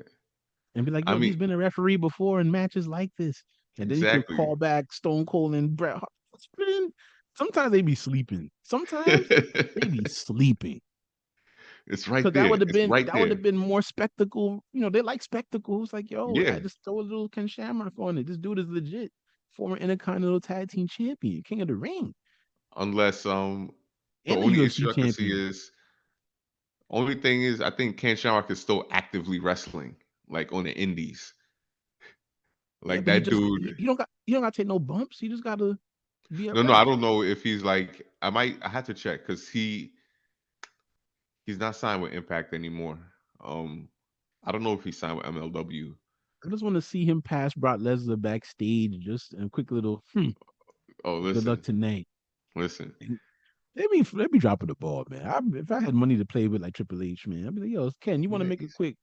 and be like, I yo, he's mean, been a referee before in matches like this, and then you could exactly. call back Stone Cold and Bret Hart. Sometimes they be sleeping. Sometimes they be sleeping. It's right Cause that there. would have It's been right that would there. have been more spectacle. They like spectacles. Like, yo, I Yeah. just throw a little Ken Shamrock on it. This dude is legit. Former Intercontinental Tag Team Champion, King of the Ring, Unless the and the only UFC issue I could see champion. is only thing is I think Ken Shamrock is still actively wrestling, like on the indies. Yeah, Like but he that just he, dude. he don't got to take no bumps. He just got to be at No, I rest. don't know if he's like I have to check because he's not signed with Impact anymore. Um I don't know if he's signed with MLW. I just want to see him pass Brock Lesnar backstage. Just a quick little Oh, good luck listen, tonight. listen. And they be dropping the ball, man. If I had money to play with like Triple H, man, I'd be like, yo, Ken, you want to Yeah, make a quick,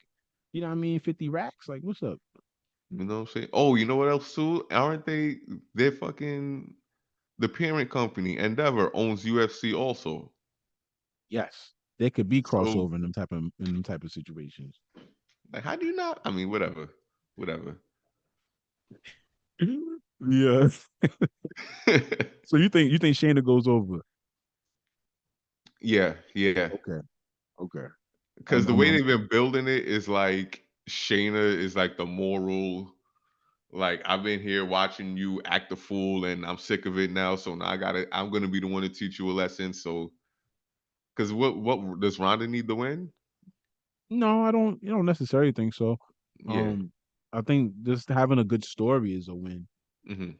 50 racks? Like, what's up? you know what I'm saying? Oh, you know what else too? Aren't they? They're fucking the parent company Endeavor owns UFC also. Yes, there could be So crossover in them type of situations. like, how do you not? I mean, whatever, whatever. Yeah. So you think Shayna goes over? Yeah, yeah. Okay, okay. Because I'm the I'm, way I'm they've been building it is like Shayna is like the moral. Like I've been here watching you act a fool, and I'm sick of it now. So now I'm gonna be the one to teach you a lesson. So, because what does Ronda need to win? no, I don't. You don't necessarily think so. Yeah. Um, I think just having a good story is a win. Hmm.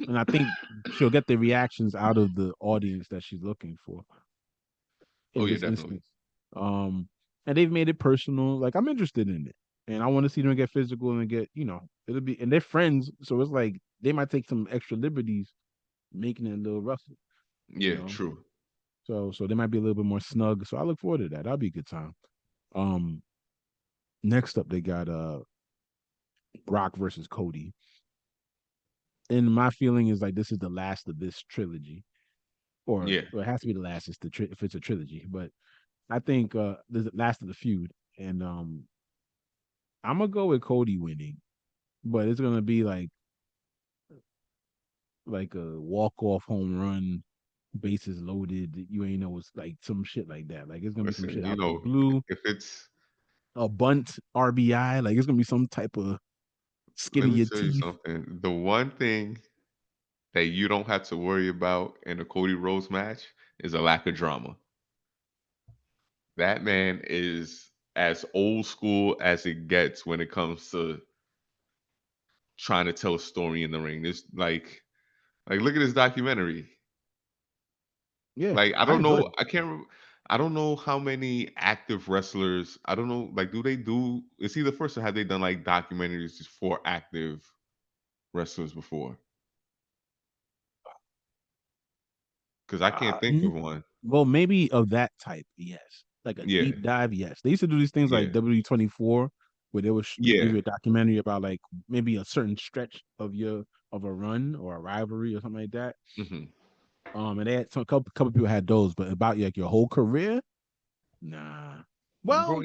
And I think she'll get the reactions out of the audience that she's looking for Oh in yeah, this definitely. instance. Um, and they've made it personal. Like I'm interested in it, and I want to see them get physical and it'll be, and they're friends, so it's like they might take some extra liberties making it a little rougher, you Yeah, know. true. So they might be a little bit more snug. So I look forward to that. That'll be a good time. Um, Next up they got Brock versus Cody. And my feeling is like this is the last of this trilogy, or Yeah. well, it has to be the last. If it's a trilogy, but I think this is the last of the feud, and I'm gonna go with Cody winning, but it's gonna be like a walk off home run, bases loaded. You ain't know it's like some shit like that. Like it's gonna be some Listen, shit you out the know, blue, if it's a bunt RBI. Like it's gonna be some type of skin let of me your tell you teeth. something. The one thing that you don't have to worry about in a Cody Rhodes match is a lack of drama. That man is as old school as it gets when it comes to trying to tell a story in the ring. It's like look at this documentary. Yeah, Like I I don't enjoyed know, it. I don't know how many active wrestlers. I don't know. Like, do they do? Is he the first, or have they done like documentaries just for active wrestlers before? Because I can't think of N- one. well, maybe of that type, yes. Like a Yeah, deep dive, yes. They used to do these things like yeah, W24, where they would give yeah. you a documentary about like maybe a certain stretch of a run or a rivalry or something like that. Hmm. And they had some couple people had those, but about like your whole career, nah. Bro, Well,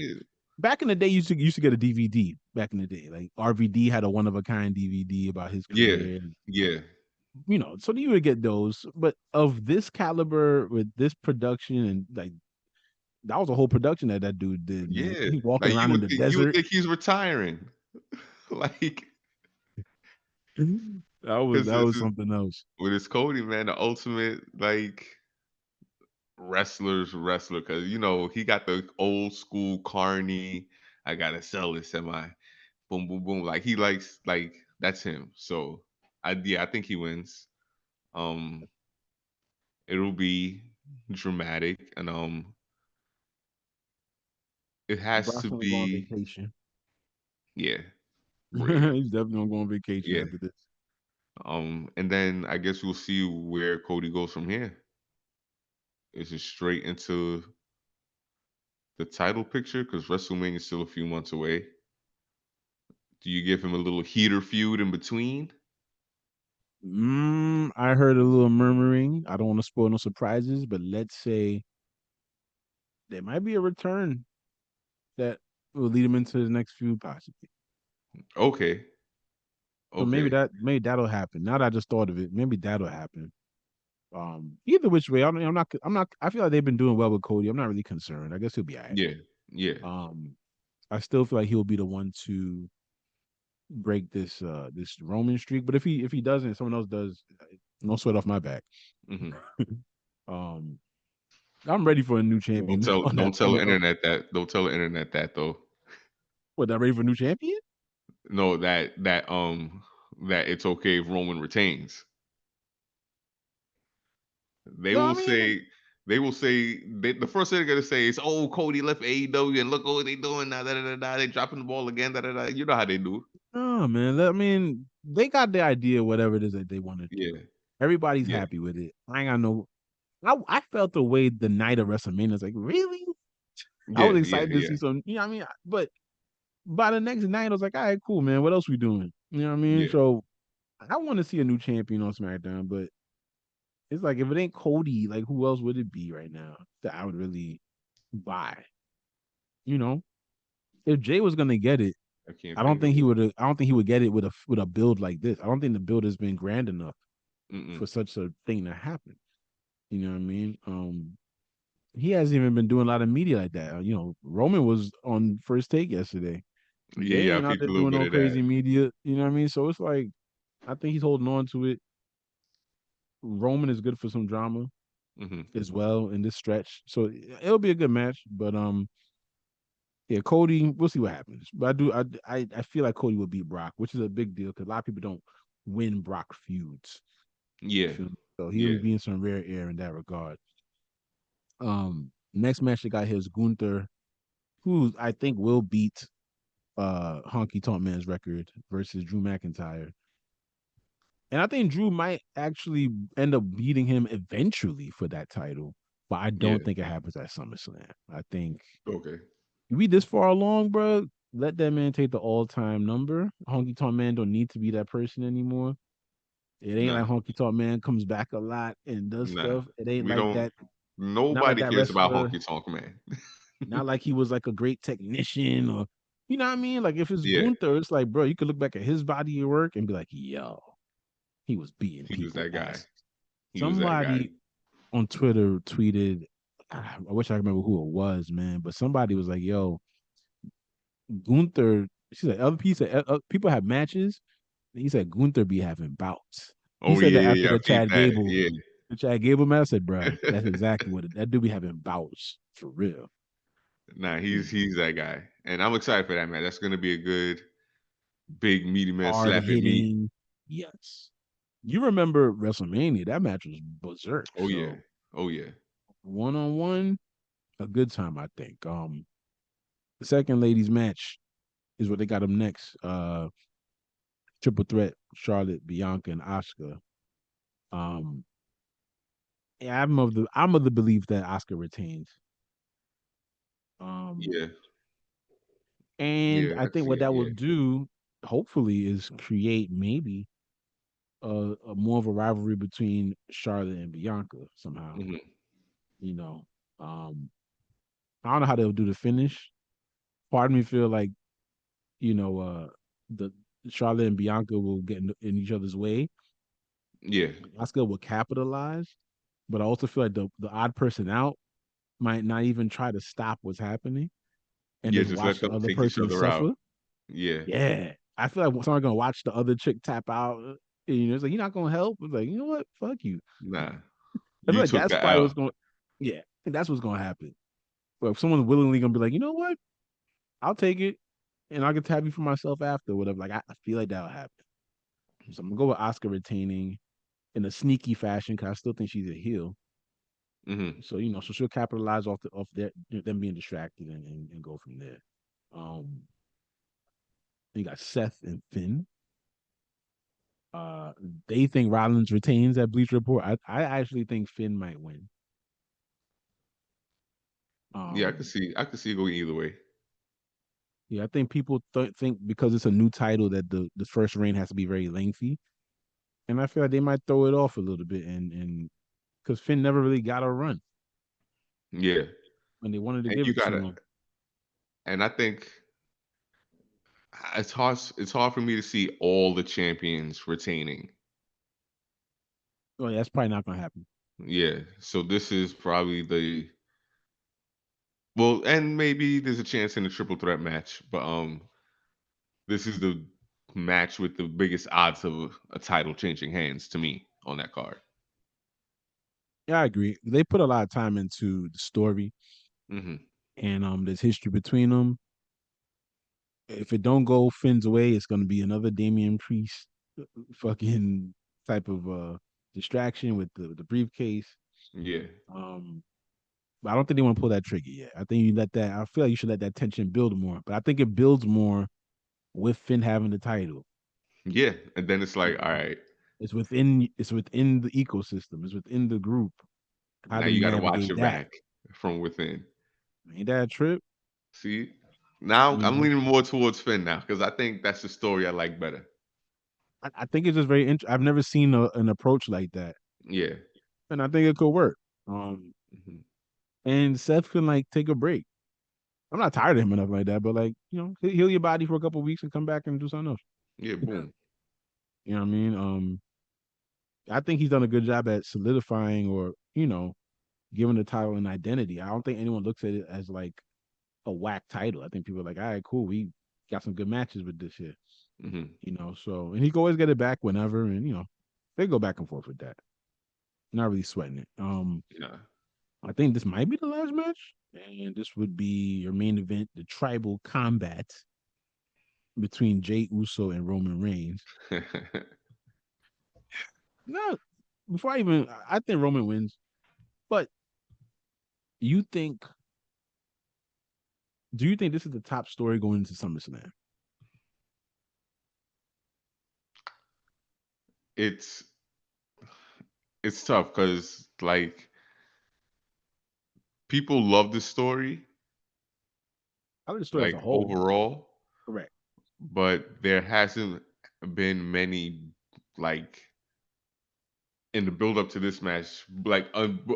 back in the day, you used to get a DVD. Back in the day, like RVD had a one of a kind DVD about his yeah, career. yeah, So you would get those, but of this caliber with this production and like that was a whole production that that dude did, man. yeah. He walking Like around in the you would desert. think he's retiring. Like, That because was something else. with his Cody, man, the ultimate like wrestler. Because you know he got the old school Carney. I gotta sell this semi. Boom, boom, boom. Like he likes like that's him. So I think he wins. Um, it'll be dramatic, and it has Brock's to gonna go on be vacation. yeah, yeah, He's definitely gonna go on vacation yeah. after this. And then I guess we'll see where Cody goes from here. Is it straight into the title picture? Because WrestleMania is still a few months away. Do you give him a little heater feud in between? I heard a little murmuring. I don't want to spoil no surprises, but let's say there might be a return that will lead him into the next feud, possibly. Okay, So okay, maybe that'll happen. Now that I just thought of it, maybe that'll happen. Either which way, I'm not. I feel like they've been doing well with Cody. I'm not really concerned. I guess he'll be alright. yeah, yeah. Um, I still feel like he'll be the one to break this Roman streak. But if he doesn't, someone else does. No sweat off my back. Hmm. Um, I'm ready for a new champion on that. Don't tell the internet that. Don't tell the internet that though. What, that ready for a new champion? No, that it's okay if Roman retains. They No, I will mean, say the first thing they're gonna say is, "Oh, Cody left AEW and look what they doing now." Da, da, da, da. They dropping the ball again. Da, da, da. You know how they do. no, man. I mean, they got the idea, whatever it is that they want to do. Yeah, Everybody's yeah, happy with it. I ain't got no. I felt the way the night of WrestleMania was like, really? I yeah, was yeah, excited to yeah, see some. You know what I mean? But by the next night, I was like, all right, cool, man. What else we doing? You know what I mean? yeah. So I want to see a new champion on SmackDown, but it's like if it ain't Cody, like who else would it be right now that I would really buy? You know, if Jay was gonna get it, I can't I don't think of think he it. would. I don't think he would get it with a build like this. I don't think the build has been grand enough Mm-mm. for such a thing to happen. You know what I mean? He hasn't even been doing a lot of media like that. Roman was on First Take yesterday. Yeah, Jay yeah. I ain't out peeped there a little doing bit no of that. crazy media. You know what I mean? So it's like I think he's holding on to it. Roman is good for some drama Hmm. as well in this stretch. So it'll be a good match. But yeah, Cody, we'll see what happens. But I feel like Cody will beat Brock, which is a big deal because a lot of people don't win Brock feuds. You Yeah, feel me? So he'll yeah, be in some rare air in that regard. Next match they got here is Gunther, who I think will beat Honky Tonk Man's record versus Drew McIntyre. And I think Drew might actually end up beating him eventually for that title, but I yeah. don't think it happens at SummerSlam. I think Okay. we this far along, bro. let that man take the all-time number. Honky Tonk Man don't need to be that person anymore. It ain't like Nah, Honky Tonk Man comes back a lot and does nah. stuff. It ain't We like don't. that. Not like Nobody that cares about wrestler. Honky Tonk Man. Not like he was like a great technician or you know what I mean? Like if it's Yeah, Gunther, it's like, bro, you could look back at his body of work and be like, yo, he was beating he was people that guy. ass. He was that guy. Somebody on Twitter tweeted, I wish I remember who it was, man, but somebody was like, yo, Gunther, she said, other people have matches. He said Gunther be having bouts. He Oh said yeah, that yeah, after yeah. I peeped that. Yeah. The Chad Gable match. I said, bro, that's exactly what that dude be having bouts for real. Nah, You he's know, that guy, and I'm excited for that man. That's gonna be a good big meaty man hard slapping meat. hitting. Yes. You remember WrestleMania? That match was berserk. Oh yeah, So oh yeah, 1-on-1, a good time, I think. The second ladies match is what they got them next. Triple threat, Charlotte, Bianca, and Asuka. Um, yeah, I'm of the belief that Asuka retains. Um, yeah, and yeah. I I can think see what it. that will Yeah. do, hopefully, is create maybe a more of a rivalry between Charlotte and Bianca somehow. Hmm. You know, um, I don't know how they'll do the finish. Part of me feel like the Charlotte and Bianca will get in each other's way. Yeah, Asuka will capitalize, but I also feel like the odd person out might not even try to stop what's happening and yeah. just Just watch let the them other take each person other out. suffer. Yeah, Yeah, I feel like someone's gonna watch the other chick tap out. And, it's like you're not gonna help. It's like you know what? Fuck you. nah. I feel You like took that's the probably L. what's going. Yeah, I think that's what's gonna happen. But if someone's willingly gonna be like, you know what? I'll take it, and I'll get to have you for myself after, whatever. Like I feel like that'll happen. So I'm gonna go with Oscar retaining in a sneaky fashion because I still think she's a heel. Hmm. So so she'll capitalize off them being distracted and go from there. Um, you got Seth and Finn. Uh, they think Rollins retains at Bleach Report. I actually think Finn might win. Yeah, I could Um, see. I could see it going either way. yeah, I think people think because it's a new title that the first reign has to be very lengthy, and I feel like they might throw it off a little bit and because Finn never really got a run Yeah, when they wanted to and give you it to gotta. him. And I think it's hard. It's hard for me to see all the champions retaining. Oh, yeah, that's probably not gonna happen. Yeah, so this is probably the well, and maybe there's a chance in the triple threat match, but this is the match with the biggest odds of a title changing hands to me on that card. Yeah, I agree. They put a lot of time into the story, Hmm. and there's history between them. If it don't go Finn's way, it's gonna be another Damian Priest fucking type of distraction with the briefcase. Yeah, Um, but I don't think they want to pull that trigger yet. I think you let that. I feel like you should let that tension build more. But I think it builds more with Finn having the title. yeah, and then it's You like, all know, right, it's within the ecosystem. It's within the group. How now do we you got to watch navigate your that? back from within. Ain't that a trip? See, now You I'm know, leaning more towards Finn now because I think that's the story I like better. I think it's just very. I've never seen an approach like that, Yeah. and I think it could work. Um, Hmm. and Seth can like take a break. I'm not tired of him enough like that, but like heal your body for a couple of weeks and come back and do something else. Yeah, boom. You know what I mean? I think he's done a good job at solidifying or giving the title an identity. I don't think anyone looks at it as like a whack title. I think people are like, all right, cool, we got some good matches with this here. Hmm. So and he can always get it back whenever, and they go back and forth with that. Not really sweating it. Yeah. I think this might be the last match, and this would be your main event, the tribal combat between Jay Uso and Roman Reigns. No, before I think Roman wins, but you think, do you think this is the top story going into SummerSlam? it's it's tough because like people love the story, I like the story as like a whole. overall. Correct. but there hasn't been many like in the build up to this match, like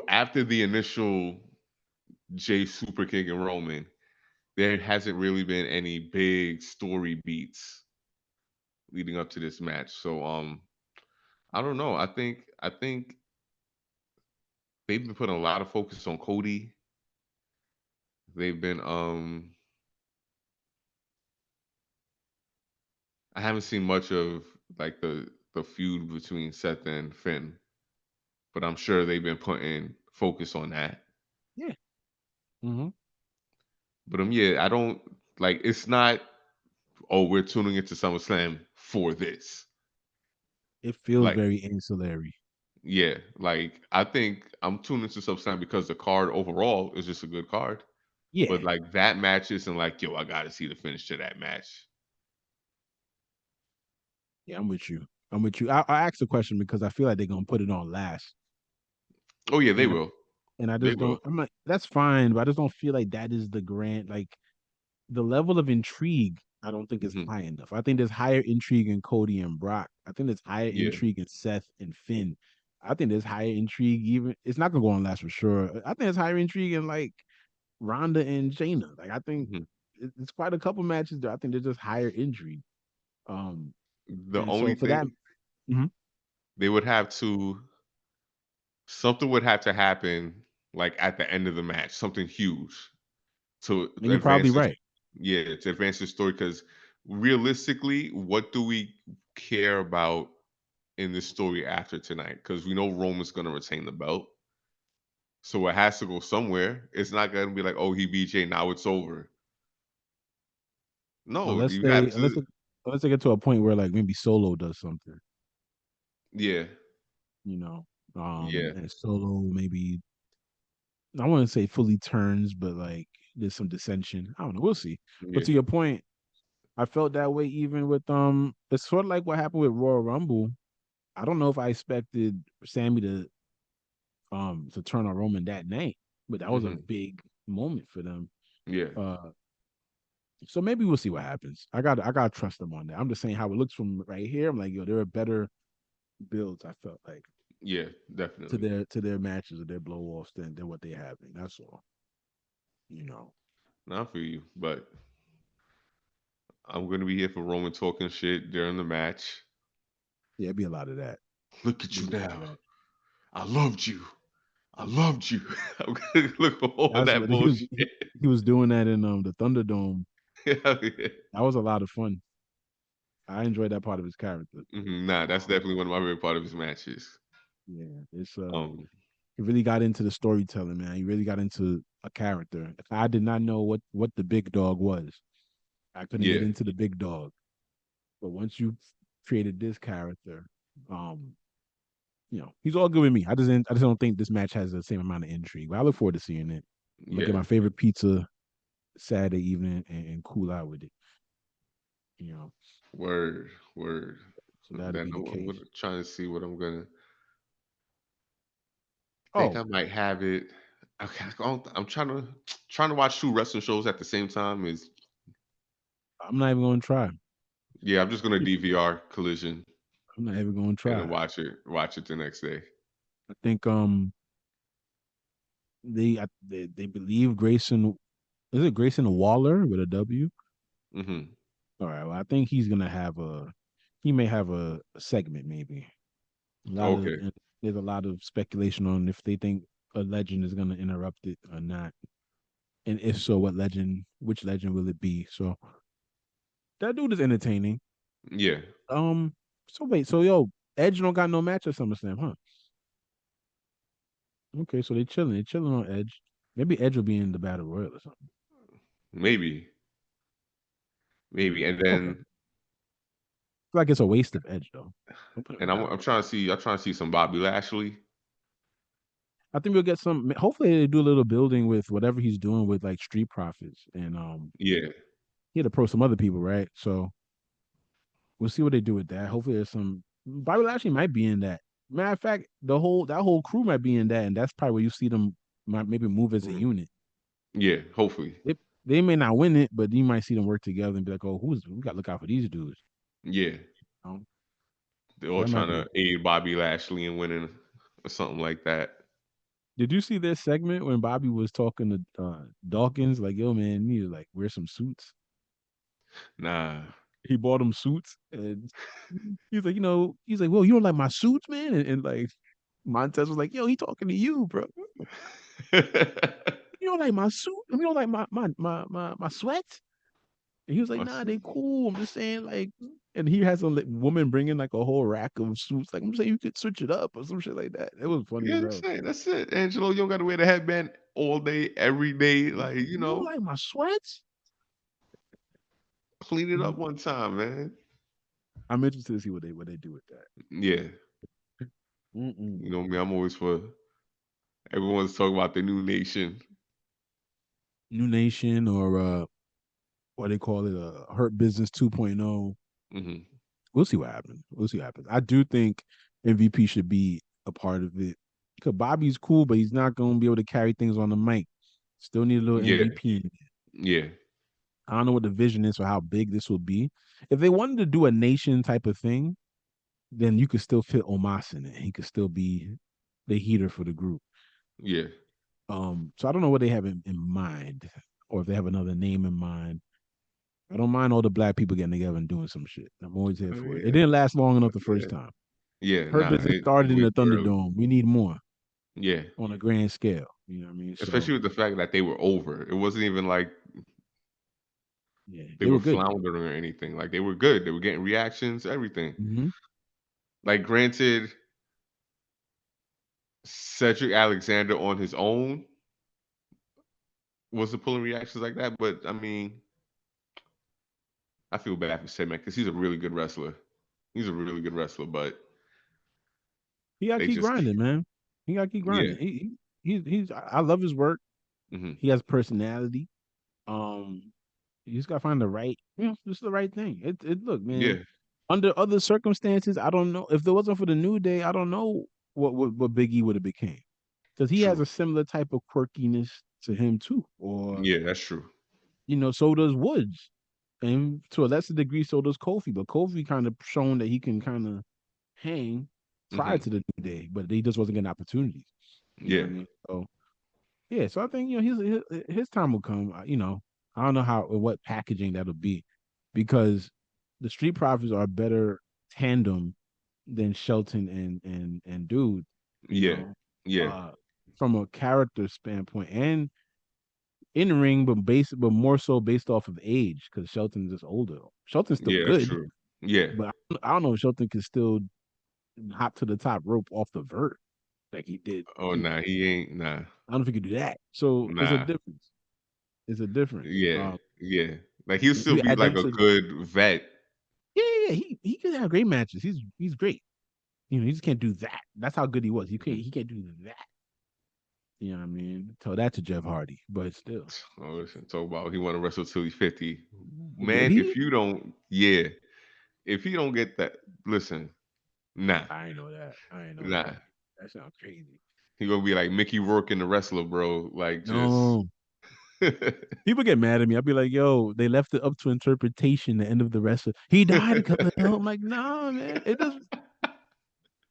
after the initial Jay Super King and Roman, there hasn't really been any big story beats leading up to this match. So I don't know. I think they've been putting a lot of focus on Cody. They've been I haven't seen much of like the feud between Seth and Finn, but I'm sure they've been putting focus on that. Yeah. Hmm. But yeah, I don't like it's not, oh, we're tuning into SummerSlam for this. It feels Like, very ancillary. yeah, like I think I'm tuning into SummerSlam because the card overall is just a good card. But Yeah. like that match isn't like, yo, I gotta see the finish to that match. Yeah, I'm with you. I'm with you. I asked the question because I feel like they're gonna put it on last, Oh yeah, they and I, will. and I They just will. don't. I'm like, that's fine, but I just don't feel like that is the grand like the level of intrigue. I don't think is Hmm. high enough. I think there's higher intrigue in Cody and Brock. I think there's higher Yeah. intrigue in Seth and Finn. I think there's higher intrigue even. It's not gonna go on last for sure. I think there's higher intrigue in like Ronda and Shayna. Like I think Hmm. it's quite a couple matches there. I think there's just higher intrigue. Um, The and only so for that, thing mhm. they would have to something would have to happen like at the end of the match, something huge to And you're probably advance this, right. yeah, to advance the story. Because realistically, what do we care about in this story after tonight? Because we know Roman's gonna retain the belt. So it has to go somewhere. It's not gonna be like, oh, he beat Jay, now it's over. No, Unless you they have unless to, they unless they get to a point where like maybe Solo does something, yeah, you know. yeah, And Solo maybe I wouldn't say fully turns, but like there's some dissension. I don't know. We'll see. But yeah. to your point, I felt that way even with it's sort of like what happened with Royal Rumble. I don't know if I expected Sammy to turn on Roman that night, but that was a Hmm. big moment for them. Yeah, Uh so maybe we'll see what happens. I gotta trust them on that. I'm just saying how it looks from right here. I'm like, yo, there are better builds, I felt like, yeah, to definitely. their matches or their blow offs than what they have. That's all. You know. Not for you, but I'm gonna be here for Roman talking shit during the match. Yeah, it'd be a lot of that. Look at It'd you be a lot of now. that. I loved you. I loved you. I'm gonna look for all That's that what he was bullshit. he was doing that in the Thunderdome. Hell yeah. That was a lot of fun. I enjoyed that part of his character. Nah, that's Um, definitely one of my favorite part of his matches. yeah, it's Um, he really got into the storytelling, man. He really got into a character. I did not know what the big dog was. I couldn't get yeah, into the big dog. But once you created this character, um, he's all good with me. I just don't think this match has the same amount of intrigue. But I look forward to seeing it. I'm gonna get yeah. my favorite pizza Saturday evening and cool out with it. You know, Word, word. so And that'll then be the I'm case. trying to see what I'm gonna think. Oh, I might have it. Okay, I'm trying to watch two wrestling shows at the same time. Is I'm not even gonna try. yeah, I'm just gonna DVR Collision I'm not even gonna and then try. watch it the next day. I think they believe Grayson, is it Grayson Waller with a W? Hmm. All right, well I think he may have a segment maybe. A lot of Okay. there's a lot of speculation on if they think a legend is gonna interrupt it or not, and if so, which legend will it be? So that dude is entertaining. Yeah. Um, so wait, so yo, Edge don't got no match at SummerSlam, huh? Okay, so they chilling on Edge. Maybe Edge will be in the Battle Royal or something. Maybe. Maybe. And Okay, then feel like it's a waste of Edge though. Don't put him in and the I'm Battle I'm Royal. trying to see some Bobby Lashley. I think we'll get some. Hopefully, they do a little building with whatever he's doing with like Street Profits, and Yeah. he had to pro some other people, right? So we'll see what they do with that. Hopefully, there's some. Bobby Lashley might be in that. Matter of fact, that whole crew might be in that, and that's probably where you see them maybe move as a Mhm. unit. Yeah, hopefully. They may not win it, but you might see them work together and be like, oh, who's we got to look out for these dudes. Yeah, You they're So all that might trying be. to aid Bobby Lashley in winning or something like that. Did you see this segment when Bobby was talking to Dawkins? Like, yo, man, you need to like wear some suits. Nah. He bought him suits, and he's like, he's like, well, you don't like my suits, man, and like Montez was like, yo, he talking to you, bro. You don't like my suit? You don't like my sweats? And he was like, nah, Awesome. they cool. I'm just saying, like, and he has a like, woman bringing like a whole rack of suits. Like, I'm saying you could switch it up or some shit like that. It was funny Yeah, as that's hell. it. That's it. Angelo, you don't got to wear the headband all day, every day. Like, You don't like my sweats? clean it up Mhm. one time, man. I'm interested to see what they do with that. Yeah. Mm-mm. You know me, I'm always for everyone's talking about the new nation. New Nation or what they call it, Hurt Business 2.0. Hmm. We'll see what happens. We'll see what happens. I do think MVP should be a part of it because Bobby's cool, but he's not going to be able to carry things on the mic. Still need a little Yeah. MVP in there. Yeah. I don't know what the vision is for how big this will be. If they wanted to do a nation type of thing, then you could still fit Omos in it. He could still be the heater for the group. Yeah. So I don't know what they have in mind, or if they have another name in mind. I don't mind all the black people getting together and doing some shit. I'm always here for it. It Yeah. didn't last long enough the Yeah. first time. Yeah. Hurt Nah, Business it started in way the too early. Thunderdome. We need more Yeah. on a grand scale. You know what I mean? So Especially with the fact that they were over. It wasn't even like yeah, they they were were good though. floundering or anything. Like they were good. They were getting reactions, everything. Hmm. Like granted, Cedric Alexander on his own wasn't pulling reactions like that, but I mean, I feel bad for Cedric because he's a really good wrestler. He's a really good wrestler, but He got to they keep just grinding, man. He got to keep yeah. grinding. He's. I love his work. Hmm. He has personality. Um, you just gotta find the right, just the right thing. It look, man. Yeah. Under other circumstances, I don't know if it wasn't for the New Day. I don't know what Big E would have became because he has True. a similar type of quirkiness to him too, or Yeah, that's true. so does Woods, and to a lesser degree, so does Kofi. But Kofi kind of shown that he can kind of hang prior Hmm. to the New Day, but he just wasn't getting opportunities. You know what Yeah. I mean? So yeah, so I think his time will come. I don't know how or what packaging that'll be, because the Street Profits are a better tandem than Shelton and Dude. You Yeah. know, Yeah. uh, from a character standpoint and in ring, but more so based off of age because Shelton's just older. Shelton's still Yeah, that's good, true. Yeah. but I don't know if Shelton can still hop to the top rope off the vert like he did. Oh nah, he ain't nah. I don't know if he could do that. So it's a Nah. difference. It's a difference. Yeah. Yeah. Like he'll still You be add like them a to good vet. yeah. He can have great matches. He's great. He just can't do that. That's how good he was. Mhm. He can't do that. You know what I mean? Tell that to Jeff Hardy, but still, Oh, listen, talk about he want to wrestle till he's 50. did Man, he? if you don't, yeah, if you don't get that, listen, nah, I ain't know that. I ain't know nah. that. That sounds crazy. He gonna be like Mickey Rourke in the wrestler, bro. Like just No, people get mad at me. I'll be like, "Yo, they left it up to interpretation." The end of the wrestler, he died because of hell. I'm like, "Nah, man. It does.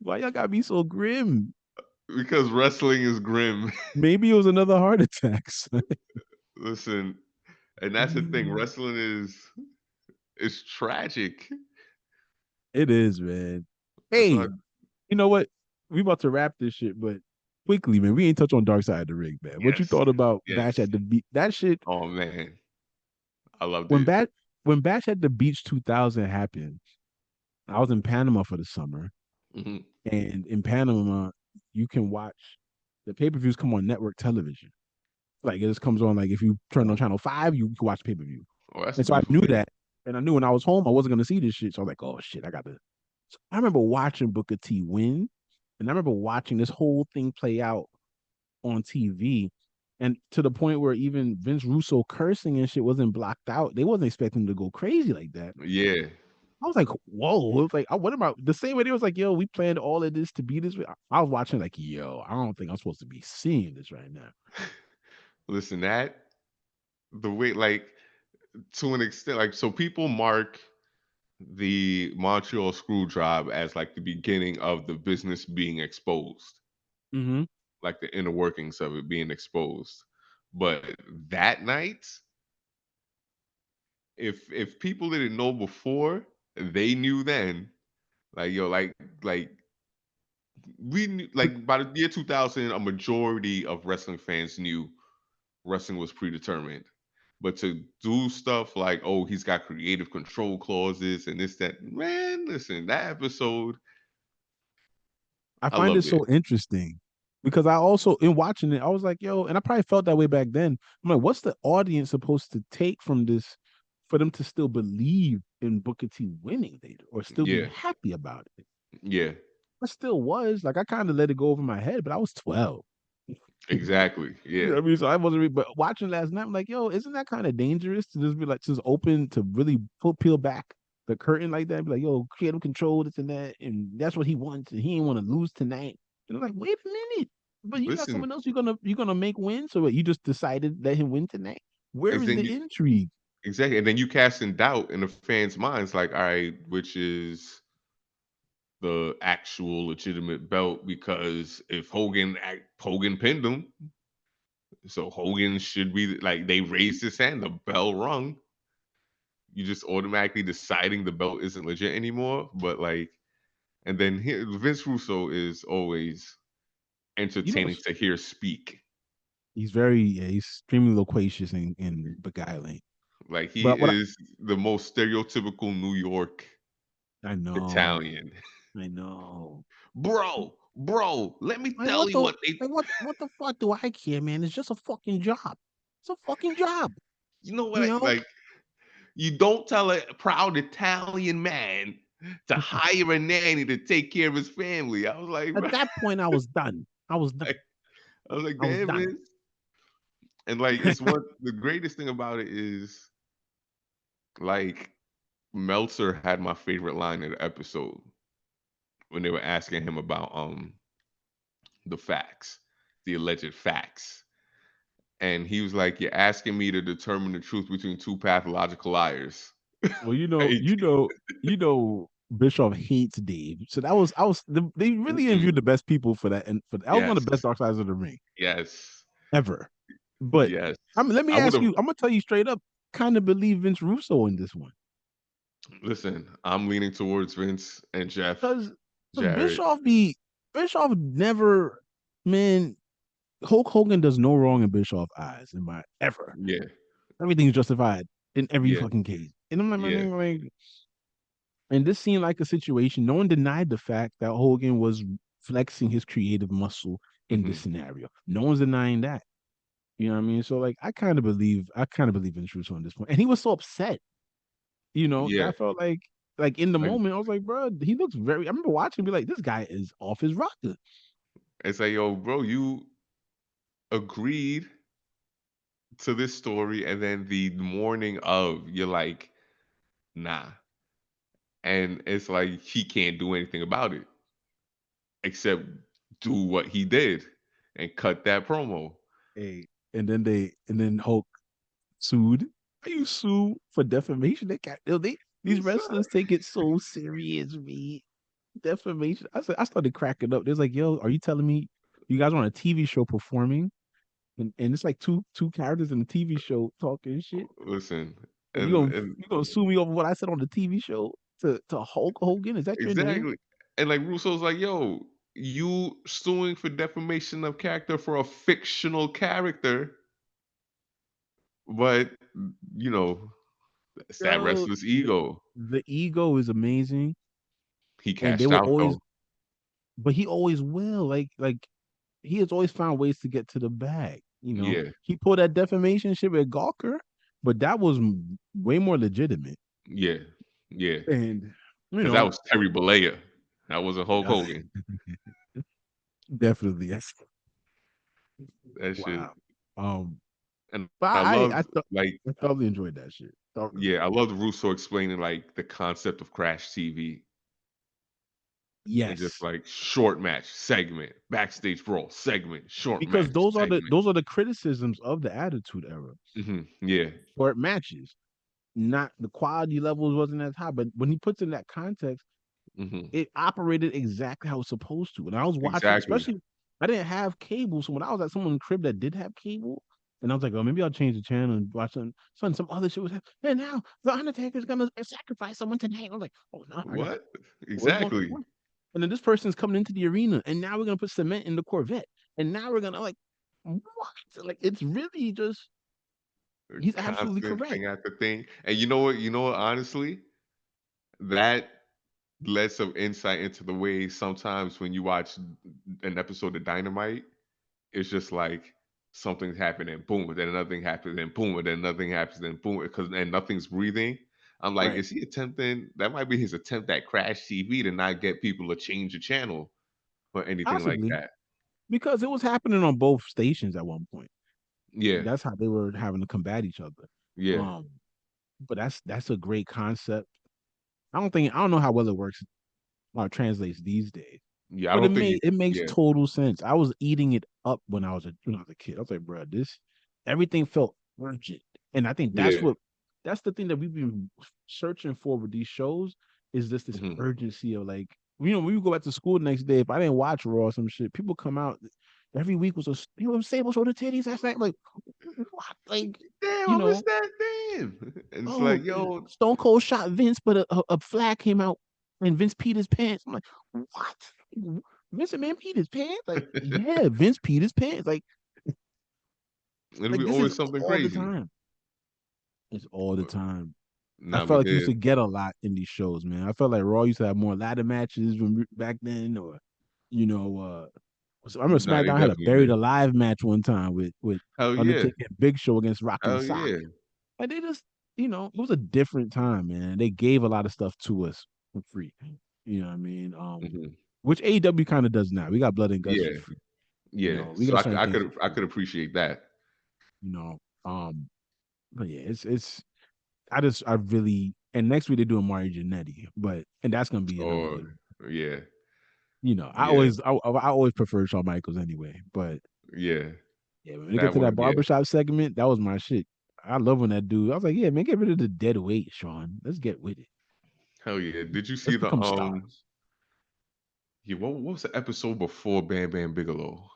Why y'all gotta be so grim? because wrestling is grim. Maybe it was another heart attack." Son. Listen, and that's the thing. Wrestling is tragic. It is, man. That's why. Hey, you know what? We about to wrap this shit, but quickly, man, we ain't touch on Dark Side of the Ring, man. What you Yes, thought about Bash yes. at the Beach? That shit Oh man, I loved when it. Bash when Bash at the Beach 2000 happened, I was in Panama for the summer, Hmm. and in Panama, you can watch the pay-per-views come on network television. Like it just comes on like if you turn on channel 5, you can watch pay-per-view. Oh, that's a And so I beautiful knew thing. that. And I knew when I was home I wasn't gonna see this shit. So I was like, oh shit, I got to. So I remember watching Booker T win. And I remember watching this whole thing play out on TV. And to the point where even Vince Russo cursing and shit wasn't blocked out. They wasn't expecting him to go crazy like that. Yeah. I was like, whoa. It was like, what about the same way they was like, yo, we planned all of this to be this way. I was watching like, yo, I don't think I'm supposed to be seeing this right now. Listen, that. the way, like, to an extent, like, so people mark the Montreal screw job as like the beginning of the business being exposed, Hmm. like the inner workings of it being exposed. But that night, if people didn't know before, they knew then. Like, yo, like we knew, But like, by the year 2000, a majority of wrestling fans knew wrestling was predetermined. But to do stuff like, oh, he's got creative control clauses and this, that, man, listen, that episode, I I find it loved it. so interesting because I also, in watching it, I was like, yo, and I probably felt that way back then. I'm like, what's the audience supposed to take from this for them to still believe in Booker T winning later or still be Yeah, happy about it? yeah, I still was like, I kind of let it go over my head, but I was 12. exactly. You know Yeah. what I mean? So I wasn't, but watching last night, I'm like, yo, isn't that kind of dangerous to just be like, just open to really peel back the curtain like that? Be like, yo, creative control, this and that. And that's what he wants. And he didn't want to lose tonight. And I'm like, wait a minute. But you got Listen, someone else you're gonna make win. So what, you just decided let him win tonight? Where and is then the you intrigue? exactly, and then you cast in doubt in the fans' minds, like, all right, which is the actual legitimate belt? Because if Hogan pinned him, so Hogan should be like, they raised his hand, the bell rung. You just automatically deciding the belt isn't legit anymore. But like, and then here, Vince Russo is always You know, entertaining to hear speak. he's very, yeah, he's extremely loquacious and beguiling. Like, he But what is the most stereotypical New York I know, Italian. I know. Bro, let me Like tell what you the what they. what the fuck do I care, man? It's just a fucking job. It's a fucking job, You know what? you know? Like, you don't tell a proud Italian man to hire a nanny to take care of his family. I was like, At that point, I was done. I was done. like I was like, I was damn, done. man. And like, it's what the greatest thing about it is, like, Meltzer had my favorite line in the episode when they were asking him about the facts, the alleged facts. And he was like, you're asking me to determine the truth between two pathological liars. Well, Like, Bischoff hates Dave. So they really interviewed the mm-mm. best people for that, and for that was one Yes, of the best Dark Sides of the Ring yes, ever. But yes. let me I would ask have. you. I'm gonna tell you straight up. Kind of believe Vince Russo in this one Listen, I'm leaning towards Vince and Jeff because Jarrett. Bischoff never, man. Hulk Hogan does no wrong in Bischoff's eyes, in my ever. Yeah, Everything's justified in every yeah, fucking case. And I'm like, my yeah. nigga, like, and this seemed like a situation. No one denied the fact that Hogan was flexing his creative muscle in this Hmm. scenario. No one's denying that. You know what I mean? So like, I kind of believe in Truth on this point. And he was so upset. That Yeah, I felt like in the like, moment, I was like, bro, he looks very. I remember watching, be like, this guy is off his rocker. it's like, yo, bro, you agreed to this story, and then the morning of, you're like, nah. And it's like, he can't do anything about it except do what he did and cut that promo. Hey, and then Hulk sued. Are you sue for defamation? These wrestlers take it so serious, me. Defamation. I started cracking up. There's like, yo, are you telling me you guys are on a TV show performing, and it's like two characters in the TV show talking shit, Listen, and and you gonna sue me over what I said on the TV show to Hulk Hogan? Is that your name? exactly. And like, Russo's like, yo, you suing for defamation of character for a fictional character, but you know, it's that Yo, restless the ego. the ego is amazing, He and they cashed will out always, though. but he always will. Like he has always found ways to get to the bag. Yeah, He pulled that defamation shit with Gawker, but that was way more legitimate. yeah, yeah. And you Because that know, was Terry Bollea. That wasn't Hulk yeah, Hogan. definitely. Yes. That shit. Wow. Um, And but I loved, like, I thoroughly enjoyed that shit. Thoroughly. yeah, I loved Russo explaining like the concept of Crash TV. and just Yes, like short match segment, backstage brawl segment, short because match segment. those are the criticisms of the Attitude Era. Yeah. Short matches, not the quality levels wasn't as high, but when he puts in that context, hmm it operated exactly how it's supposed to. And I was watching, Exactly. especially I didn't have cable, so when I was at someone's crib that did have cable, and I was like, oh, maybe I'll change the channel and watch some other shit was happening. And now the Undertaker's gonna sacrifice someone tonight. I was like, oh no, I got What? what's going Exactly. on? And then this person's coming into the arena, and now we're gonna put cement in the Corvette, and now we're gonna like what? Like it's really just A he's absolutely constant correct. thing after thing. And you know what? You know what? Honestly, that led some insight into the way sometimes when you watch an episode of Dynamite, it's just like something's happening, boom, and then another thing happens, and boom, and then another thing happens, and boom, because and nothing's breathing. I'm like, Right. is he attempting? That might be his attempt at Crash TV to not get people to change the channel or anything like Possibly. that. Because it was happening on both stations at one point. Yeah, That's how they were having to combat each other. yeah, Um, but that's a great concept. I don't know how well it works or translates these days. yeah. I But don't think you. it makes Yeah, total sense. I was eating it up when I was a kid. I was like, bro, this everything felt urgent. And I think yeah, that's the thing that we've been searching for with these shows is this mhm. urgency of like, when we go back to school the next day, if I didn't watch Raw or some shit, people come out every week was Sable showed the titties. That's like what? Like, Damn, you I missed know, that. Damn, and it's oh, like, yo, Stone Cold shot Vince, but a flag came out in Vince Peters' pants. I'm like, what? Vince Man Peters' pants? Like, yeah, Vince Peters' pants. it'll be Like this is always something all the crazy. time. It's all the But, time. I nah, felt but like you used then, to get a lot in these shows, man. I felt like Raw used to have more ladder matches back then, or you know, I remember nah, they SmackDown had a definitely buried did. alive match one time with Hell yeah, Undertaker and Big Show against Rock and hell Sock. yeah. Like they just, it was a different time, man. They gave a lot of stuff to us for free. You know what I mean? Mhm. Which AEW kind of does now. We got blood and guts for Yeah, free. yeah. We So got certain I things could for I free. could appreciate that. You know, um, but yeah, it's. I really and next week they're doing Mario Jannetty, and that's gonna be another Or good one. yeah, yeah, I always prefer Shawn Michaels anyway, but yeah. yeah, when they get That to that one, yeah. barbershop segment, that was my shit. I love when that dude. I was like, yeah, man, get rid of the dead weight, Sean. Let's get with it. Hell yeah. Did you Let's see the become stars. yeah, what was the episode before Bam Bam Bigelow?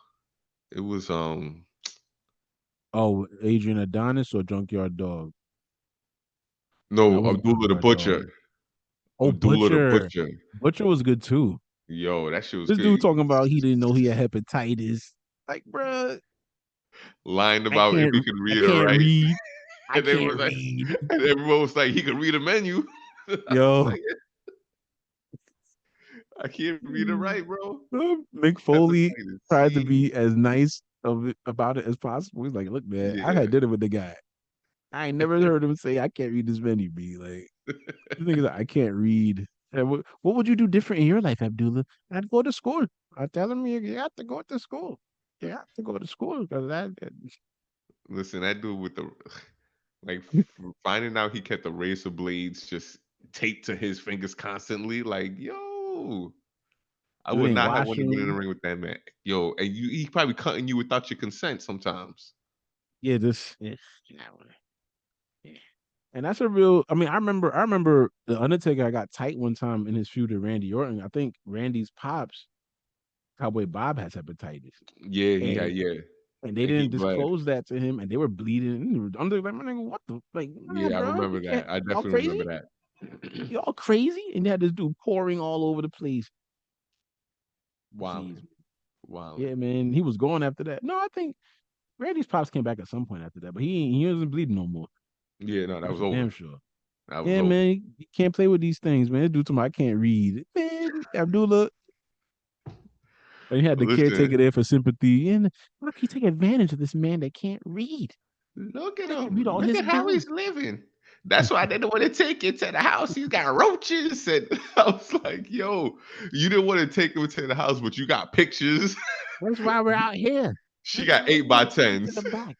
It was Oh, Adrian Adonis or Junkyard Dog? That no, wasn't Abdullah the Junkyard Dog. Butcher. Oh, Abdullah the Butcher. Butcher. Butcher was good too. Yo, that shit was This good. dude talking about he didn't know he had hepatitis. Like, bruh, Lying I about if can't he could I read or can't write. read. I And can't read. everyone was like, he could read a menu. I was Yo. like, I can't read or write, bro. Mick Foley tried to Hepatitis C. be as nice about it as possible. He's like, look, man, I Yeah. had dinner with the guy. I ain't never heard him say I can't read this menu. Be like, the thing is, I can't read. And what would you do different in your life, Abdullah? I'd go to school. I tell him you have to go to school. You have to go to school because Listen, that dude with the like finding out he kept the razor blades just taped to his fingers constantly. Like, yo, I they would didn't not have wash wanted to be in the him. ring with that man. Yo, and he probably cutting you without your consent sometimes. Yeah, yeah. And that's a real. I mean, I remember the Undertaker. I got tight one time in his feud with Randy Orton. I think Randy's pops, Cowboy Bob, has hepatitis, Yeah, he and had yeah. they And he didn't bled. disclose that to him, and they were bleeding. I'm like, my nigga, what the like, nah, Yeah, I bro, you remember can't. that. I Y'all definitely remember crazy? that. Y'all crazy? And they had this dude pouring all over the place. Jeez, Wildin'. yeah, Wildin'. man, he was going after that. No, I think Randy's pops came back at some point after that, but he wasn't bleeding no more. Yeah, no, that That's was for over. damn sure. That was Yeah, over. man, you can't play with these things, man. This dude told me I can't read. Man, Abdullah, and he had the Listen, caretaker there for sympathy. And look, he take advantage of this man that can't read. look at I can read him. all Look his at how he's bills. living. That's why they didn't want to take it to the house. He's got roaches. And I was like, yo, you didn't want to take him to the house, but you got pictures. That's why we're out here. She That's why got we're 8 by going to 10s. the back.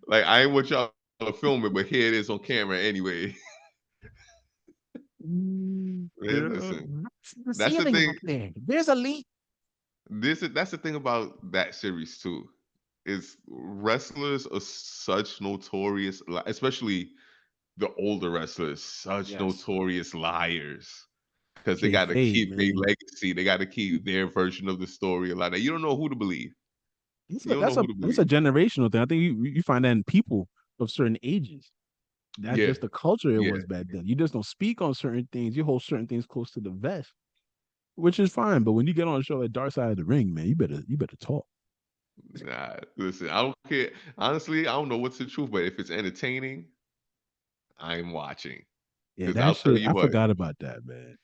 Like, I ain't want y'all to film it, but here it is on camera anyway. Mm, Man, yeah. listen. The That's the ceiling's thing. up there. There's a leak. That's the thing about that series too. Is wrestlers are such notorious, especially the older wrestlers, such Yes. notorious liars because they got to Kayfabe, keep their man. legacy. They got to keep their version of the story alive. You don't know who to believe. That's You a don't know that's a who to that's a believe. generational thing. I think you find that in people of certain ages. That's Yeah, just the culture it yeah. was back then. You just don't speak on certain things. You hold certain things close to the vest, which is fine. But when you get on a show like Dark Side of the Ring, man, you better talk. Nah, listen, I don't care. Honestly, I don't know what's the truth, but if it's entertaining, I'm watching. Yeah, Because that I'll tell shit. you I what, forgot about that, man.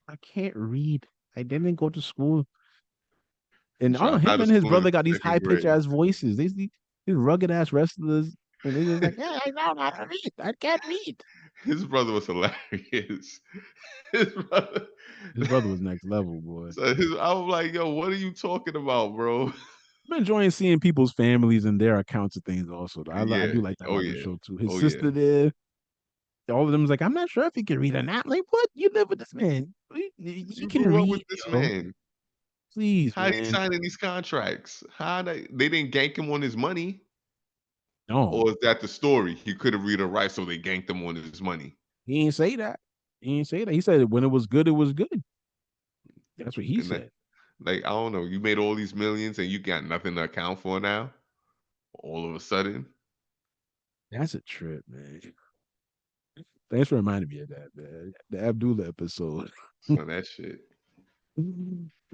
I can't read. I didn't go to school. And I don't know, dropped out him of and his school in the brother got these second high pitched grade. ass voices. These rugged ass wrestlers, and they just like, yeah, I know how to read. I can't read. His brother was hilarious. His brother. His brother was next level, boy. I was like, yo, what are you talking about, bro? I'm enjoying seeing people's families and their accounts of things. Also, though. I Yeah. do like that Oh about the yeah. show too. His Oh yeah. sister there, all of them was like, I'm not sure if he can read or not. Like, what? You live with this man. He You can grew up with read, this yo. man. Please, How he man. signing these contracts? How they didn't gank him on his money? No, Or is that the story? He couldn't read or write, so they ganked him on his money. he ain't say that. He ain't say that. He said when it was good, it was good. That's what he And that, said. like, I don't know, you made all these millions and you got nothing to account for now, all of a sudden. That's a trip, man. Thanks for reminding me of that, man. The Abdullah episode. So that shit.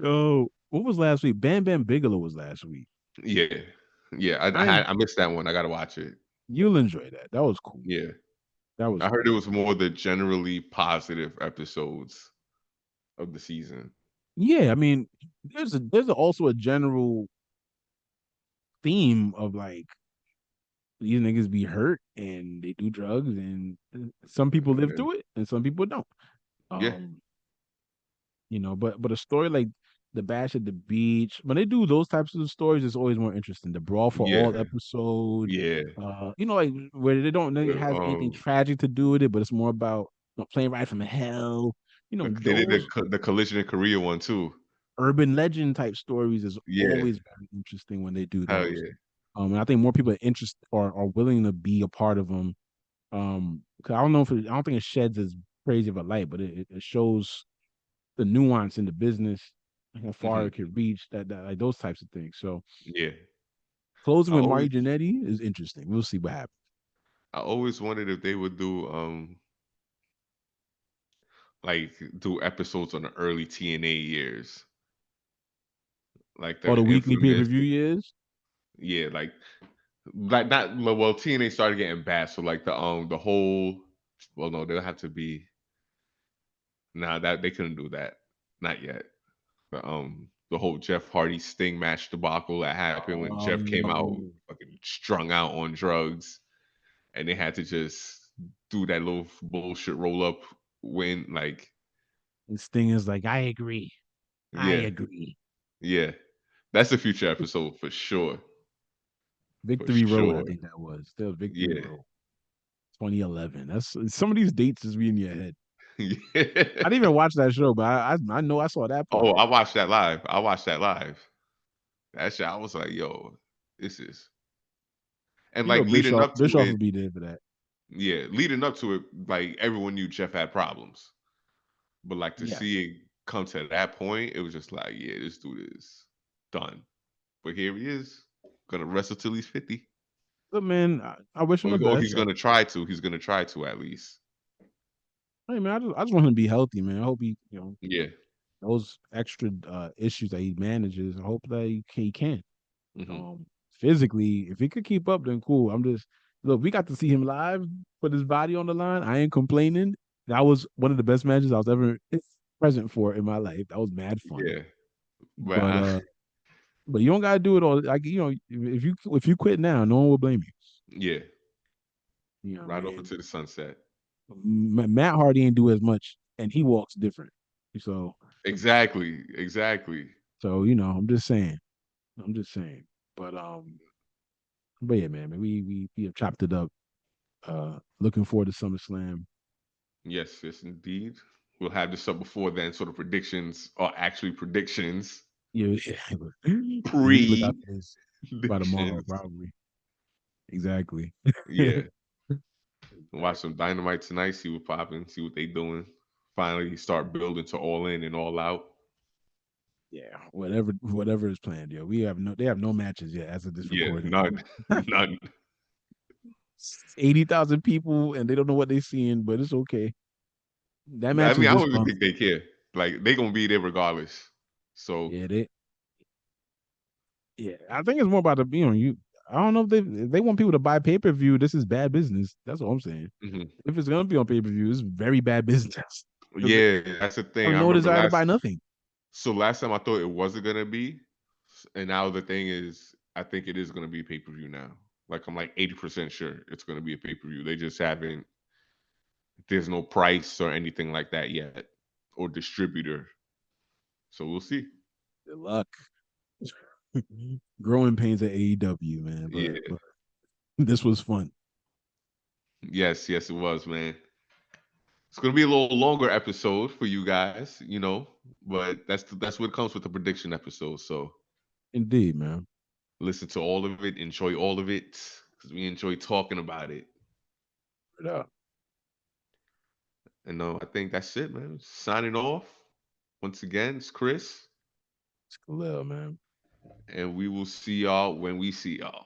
Oh, what was last week? Bam Bam Bigelow was last week. Yeah. Yeah, I I missed that one. I gotta watch it. You'll enjoy that. That was cool. Yeah. That was I heard it cool. was more the generally positive episodes of the season. Yeah, I mean, also a general theme of like these niggas be hurt and they do drugs and some people live And through it and some people don't. yeah. Um, but a story like the Bash at the Beach, when they do those types of stories, it's always more interesting. The Brawl for Yeah. All episode, Yeah. like where they don't it The, has anything tragic to do with it, but it's more about playing right from hell. they did Those the Collision in Korea one too. urban legend type stories is Yeah. always very interesting when they do Hell those. yeah. And I think more people are interested or are willing to be a part of them. 'Cause I don't think it sheds as crazy of a light, but it shows the nuance in the business, like how far Mhm. it could reach, that like those types of things. So Yeah. closing I with always Mari Janetti is interesting. We'll see what happens. I always wondered if they would do like do episodes on the early TNA years, like Or the the weekly pay per infamous, view is. yeah, like not well, TNA started getting bad, so like the whole, well, no, they'll have to be, nah, that they couldn't do that, not yet. The whole Jeff Hardy Sting match debacle that happened when Jeff came out Oh, fucking strung out on drugs, and they had to just do that little bullshit roll up win, like, and Sting is like, I agree. I yeah, agree. yeah. That's a future episode for sure. For Victory Road, I sure. think that was. Still Victory Yeah. Road. 2011. That's some of these dates is be in your head. I didn't Yeah. even watch that show, but I know I saw that Oh, part. I watched that live. I watched that live. That shit, I was like, "Yo, this is," and, like, leading up to Bischoff it, will be there for that. yeah, leading up to it, like, everyone knew Jeff had problems, but, like, to Yes. see it come to that point, it was just like, "Yeah, this dude is done." But here he is, gonna wrestle till he's 50. But man, I wish him the Or best. he's gonna try to. He's gonna try to at least. Hey man, I just want him to be healthy, man. I hope he, Yeah. those extra issues that he manages. I hope that he can. Mhm. Physically, if he could keep up, then cool. I'm just look. We got to see him live, put his body on the line. I ain't complaining. That was one of the best matches I was ever present for in my life. That was mad fun. Yeah. But But but you don't gotta do it all. Like if you quit now, no one will blame you. yeah, You know what I right off mean? into the sunset. Matt Hardy ain't do as much, and he walks different. So Exactly, exactly. I'm just saying. I'm just saying. But yeah, man, we have chopped it up. Looking forward to SummerSlam. Yes, yes, indeed. we'll have this up before then, so the predictions are actually predictions, Yeah, you need to look pre out for this by tomorrow, predictions. probably. Exactly. Yeah, watch some Dynamite tonight. See what popping. See what they doing. Finally, start building to All In and All Out. Yeah, whatever is planned, yo. They have no matches yet as of this Yeah, recording. none, none. 80,000 people and they don't know what they're seeing, but it's okay. That I match mean, is I this don't even month. think they care. Like they gonna be there regardless. So Yeah, I think it's more about you. I don't know if they want people to buy pay-per-view. This is bad business. That's all I'm saying. mhm. If it's gonna be on pay-per-view, it's very bad business. Because Yeah, that's the I thing. have I no remember desire to buy nothing. last time I thought it wasn't gonna be, and now the thing is, I think it is gonna be pay per view now. Like I'm like 80% sure it's gonna be a pay per view. They just haven't. There's no price or anything like that yet, or distributor. So we'll see. Good luck. Growing pains at AEW, man. Yeah. But this was fun. Yes, yes, it was, man. It's gonna be a little longer episode for you guys, but that's what comes with the prediction episode. So Indeed, man. listen to all of it, enjoy all of it, because we enjoy talking about it. Yeah. And I think that's it, man. Signing off. Once again, it's Chris, It's Khalil, man. and we will see y'all when we see y'all.